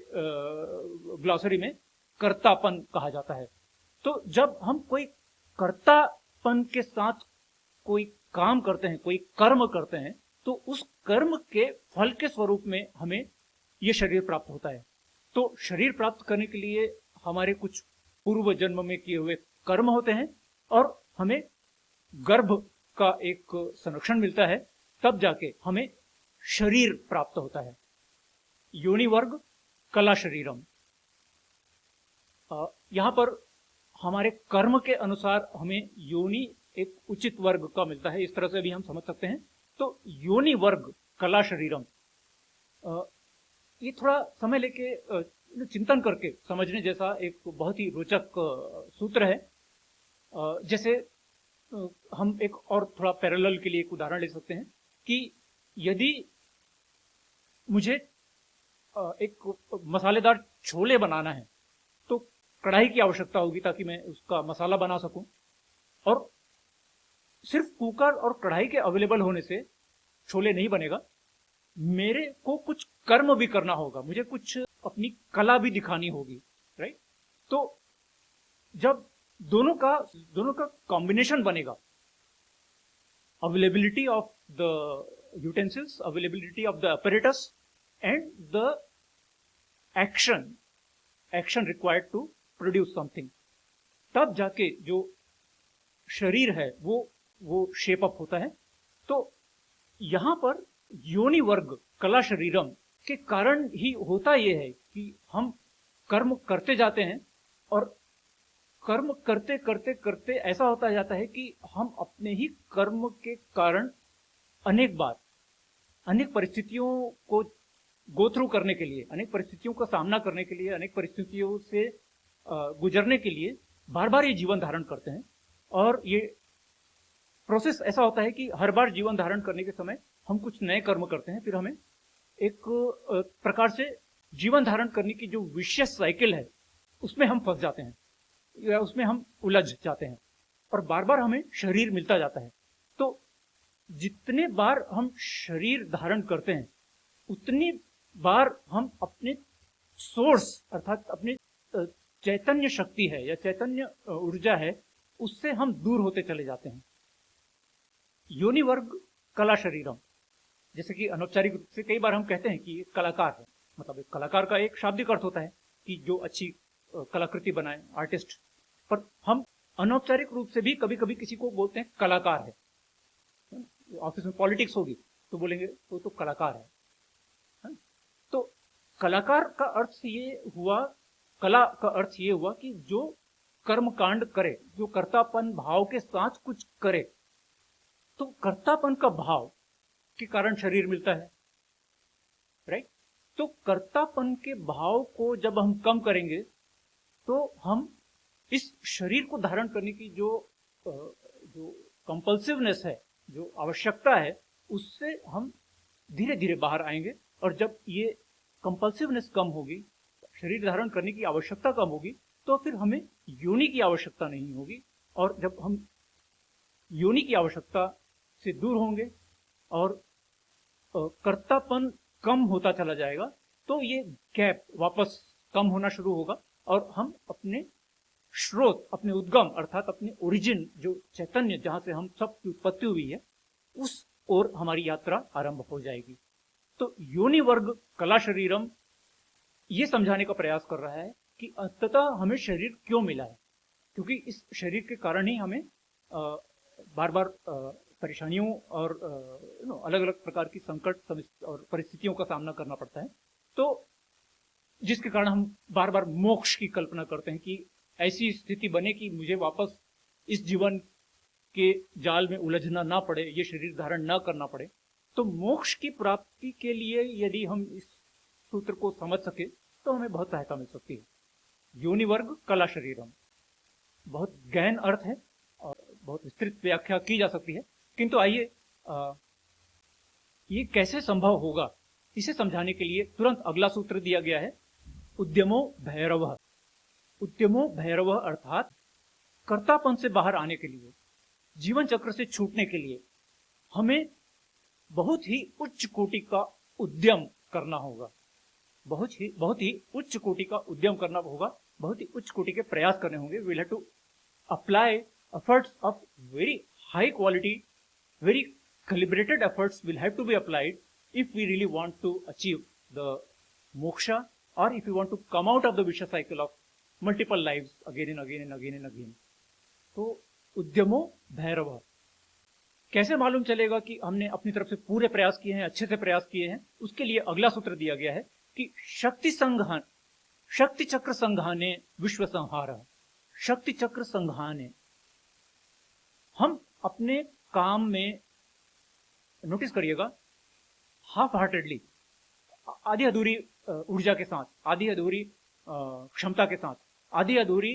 ग्लॉसरी में कर्तापन कहा जाता है। तो जब हम कोई कर्तापन के साथ कोई काम करते हैं, कोई कर्म करते हैं, तो उस कर्म के फल के स्वरूप में हमें यह शरीर प्राप्त होता है। तो शरीर प्राप्त करने के लिए हमारे कुछ पूर्व जन्म में किए हुए कर्म होते हैं और हमें गर्भ का एक संरक्षण मिलता है, तब जाके हमें शरीर प्राप्त होता है। योनि वर्ग कला शरीरम। यहां पर हमारे कर्म के अनुसार हमें योनि एक उचित वर्ग का मिलता है, इस तरह से भी हम समझ सकते हैं। तो योनि वर्ग कला शरीरम, ये थोड़ा समय लेके चिंतन करके समझने जैसा एक बहुत ही रोचक सूत्र है। जैसे हम एक और थोड़ा पैरेलल के लिए एक उदाहरण ले सकते हैं कि यदि मुझे एक मसालेदार छोले बनाना है तो कढ़ाई की आवश्यकता होगी ताकि मैं उसका मसाला बना सकूं, और सिर्फ कुकर और कढ़ाई के अवेलेबल होने से छोले नहीं बनेगा, मेरे को कुछ कर्म भी करना होगा, मुझे कुछ अपनी कला भी दिखानी होगी, राइट। तो जब दोनों का कॉम्बिनेशन बनेगा, availability of the utensils, availability of the apparatus and the action required to produce something, तब जाके जो शरीर है वो शेप अप होता है। तो यहां पर योनि वर्ग कला शरीरम के कारण ही होता यह है कि हम कर्म करते जाते हैं और कर्म करते करते करते ऐसा होता जाता है कि हम अपने ही कर्म के कारण अनेक बार, अनेक परिस्थितियों को गो थ्रू करने के लिए, अनेक परिस्थितियों का सामना करने के लिए, अनेक परिस्थितियों से गुजरने के लिए बार बार ये जीवन धारण करते हैं। और ये प्रोसेस ऐसा होता है कि हर बार जीवन धारण करने के समय हम कुछ नए कर्म करते हैं, फिर हमें एक प्रकार से जीवन धारण करने की जो विशियस साइकिल है उसमें हम फंस जाते हैं या उसमें हम उलझ जाते हैं और बार बार हमें शरीर मिलता जाता है। तो जितने बार हम शरीर धारण करते हैं उतनी बार हम अपने सोर्स अर्थात अपने चैतन्य शक्ति है या चैतन्य ऊर्जा है उससे हम दूर होते चले जाते हैं। योनि वर्ग कला शरीरम, जैसे कि अनौपचारिक रूप से कई बार हम कहते हैं कि कलाकार है, मतलब एक कलाकार का एक शाब्दिक अर्थ होता है कि जो अच्छी कलाकृति बनाए, आर्टिस्ट। पर हम अनौपचारिक रूप से भी कभी कभी किसी को बोलते हैं कलाकार है। ऑफिस में पॉलिटिक्स होगी तो बोलेंगे वो तो कलाकार है। तो कलाकार का अर्थ ये हुआ, कला का अर्थ ये हुआ कि जो कर्म कांड करे, जो कर्तापन भाव के साथ कुछ करे। तो कर्तापन का भाव के कारण शरीर मिलता है, राइट। तो कर्तापन के भाव को जब हम कम करेंगे तो हम इस शरीर को धारण करने की जो कंपल्सिवनेस है, जो आवश्यकता है, उससे हम धीरे धीरे बाहर आएंगे। और जब ये कंपल्सिवनेस कम होगी, शरीर धारण करने की आवश्यकता कम होगी, तो फिर हमें योनि की आवश्यकता नहीं होगी। और जब हम योनि की आवश्यकता से दूर होंगे और कर्तापन कम होता चला जाएगा, तो ये गैप वापस कम होना शुरू होगा और हम अपने स्रोत, अपने उद्गम अर्थात अपने ओरिजिन, जो चैतन्य जहां से हम सब की उत्पत्ति हुई है, उस ओर हमारी यात्रा आरंभ हो जाएगी। तो योनि वर्ग कला शरीरम ये समझाने का प्रयास कर रहा है कि अंततः हमें शरीर क्यों मिला है, क्योंकि इस शरीर के कारण ही हमें बार बार परेशानियों और अलग अलग प्रकार की संकट और परिस्थितियों का सामना करना पड़ता है। तो जिसके कारण हम बार बार मोक्ष की कल्पना करते हैं कि ऐसी स्थिति बने कि मुझे वापस इस जीवन के जाल में उलझना ना पड़े, ये शरीर धारण ना करना पड़े। तो मोक्ष की प्राप्ति के लिए यदि हम इस सूत्र को समझ सके तो हमें बहुत सहायता मिल सकती है। योनिवर्ग कला शरीरम, बहुत गहन अर्थ है और बहुत विस्तृत व्याख्या की जा सकती है, किंतु आइए ये कैसे संभव होगा इसे समझाने के लिए तुरंत अगला सूत्र दिया गया है, उद्यमो भैरव। उद्यमो भैरव अर्थात कर्तापन से बाहर आने के लिए, जीवन चक्र से छूटने के लिए हमें बहुत ही उच्च कोटि का उद्यम करना होगा। बहुत ही उच्च कोटि का उद्यम करना होगा, बहुत ही उच्च कोटि के प्रयास करने होंगे। We will have to apply efforts of very high quality, very calibrated efforts will have to be applied if we really want to achieve the moksha, or if we want to come out of the vicious cycle of multiple lives again and again and again and again. तो उद्यमो भैरव, कैसे मालूम चलेगा कि हमने अपनी तरफ से पूरे प्रयास किए हैं, अच्छे से प्रयास किए हैं? उसके लिए अगला सूत्र दिया गया है कि शक्ति चक्र संघाने विश्व संहार। शक्ति चक्र संघाने, हम अपने काम में, नोटिस करिएगा, हाफ हार्टेडली, आधी अधूरी ऊर्जा के साथ, आधी अधूरी क्षमता के साथ, आधी अधूरी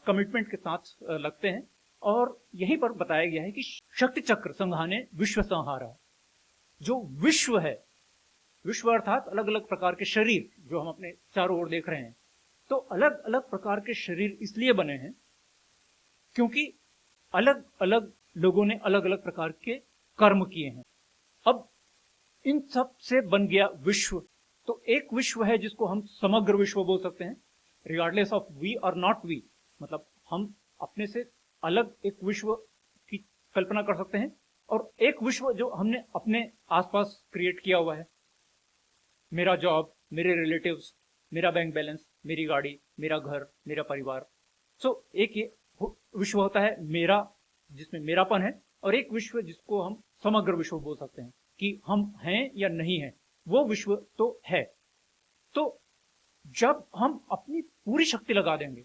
कमिटमेंट के साथ लगते हैं। और यहीं पर बताया गया है कि शक्ति चक्र संघाने विश्व संहार। जो विश्व है, विश्व अर्थात अलग अलग प्रकार के शरीर जो हम अपने चारों ओर देख रहे हैं, तो अलग अलग प्रकार के शरीर इसलिए बने हैं क्योंकि अलग अलग लोगों ने अलग अलग प्रकार के कर्म किए हैं। अब इन सब से बन गया विश्व। तो एक विश्व है जिसको हम समग्र विश्व बोल सकते हैं, रिगार्डलेस ऑफ वी और नॉट वी, मतलब हम अपने से अलग एक विश्व की कल्पना कर सकते हैं, और एक विश्व जो हमने अपने आसपास क्रिएट किया हुआ है, मेरा जॉब, मेरे रिलेटिव्स, मेरा बैंक बैलेंस, मेरी गाड़ी, मेरा घर, मेरा परिवार। सो एक ये विश्व होता है मेरा, जिसमें मेरापन है, और एक विश्व जिसको हम समग्र विश्व बोल सकते हैं कि हम हैं या नहीं हैं, वो विश्व तो है। तो जब हम अपनी पूरी शक्ति लगा देंगे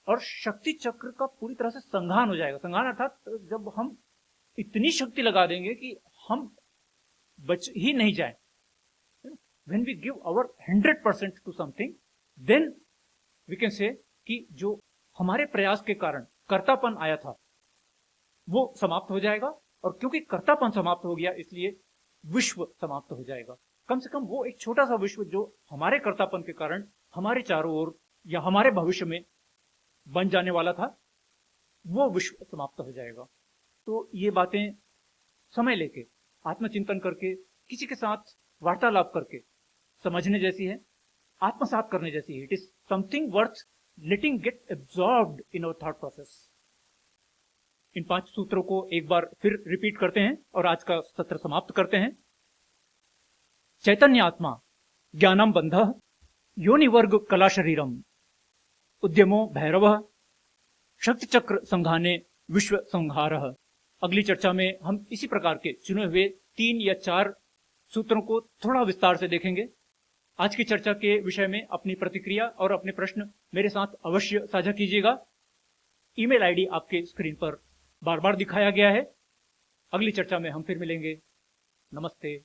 और शक्ति चक्र का पूरी तरह से संघान हो जाएगा, संघान अर्थात जब हम इतनी शक्ति लगा देंगे कि हम बच ही नहीं जाए, when we give our 100% to something, then we can say कि जो हमारे प्रयास के कारण कर्तापन आया था वो समाप्त हो जाएगा, और क्योंकि कर्तापन समाप्त हो गया इसलिए विश्व समाप्त हो जाएगा। कम से कम वो एक छोटा सा विश्व जो हमारे कर्तापन के कारण हमारे चारों ओर या हमारे भविष्य में बन जाने वाला था, वो विश्व समाप्त हो जाएगा। तो ये बातें समय लेके, आत्मचिंतन करके, किसी के साथ वार्तालाप करके समझने जैसी है, आत्मसात करने जैसी है। It is something worth letting get absorbed in our thought process. इन 5 सूत्रों को एक बार फिर रिपीट करते हैं और आज का सत्र समाप्त करते हैं। चैतन्य आत्मा ज्ञानम बंध, योनिवर्ग कला शरीरम, उद्यमो भैरव, शक्ति चक्र संघाने विश्व संहार। अगली चर्चा में हम इसी प्रकार के चुने हुए 3 या 4 सूत्रों को थोड़ा विस्तार से देखेंगे। आज की चर्चा के विषय में अपनी प्रतिक्रिया और अपने प्रश्न मेरे साथ अवश्य साझा कीजिएगा। ईमेल आईडी आपके स्क्रीन पर बार बार दिखाया गया है। अगली चर्चा में हम फिर मिलेंगे। नमस्ते।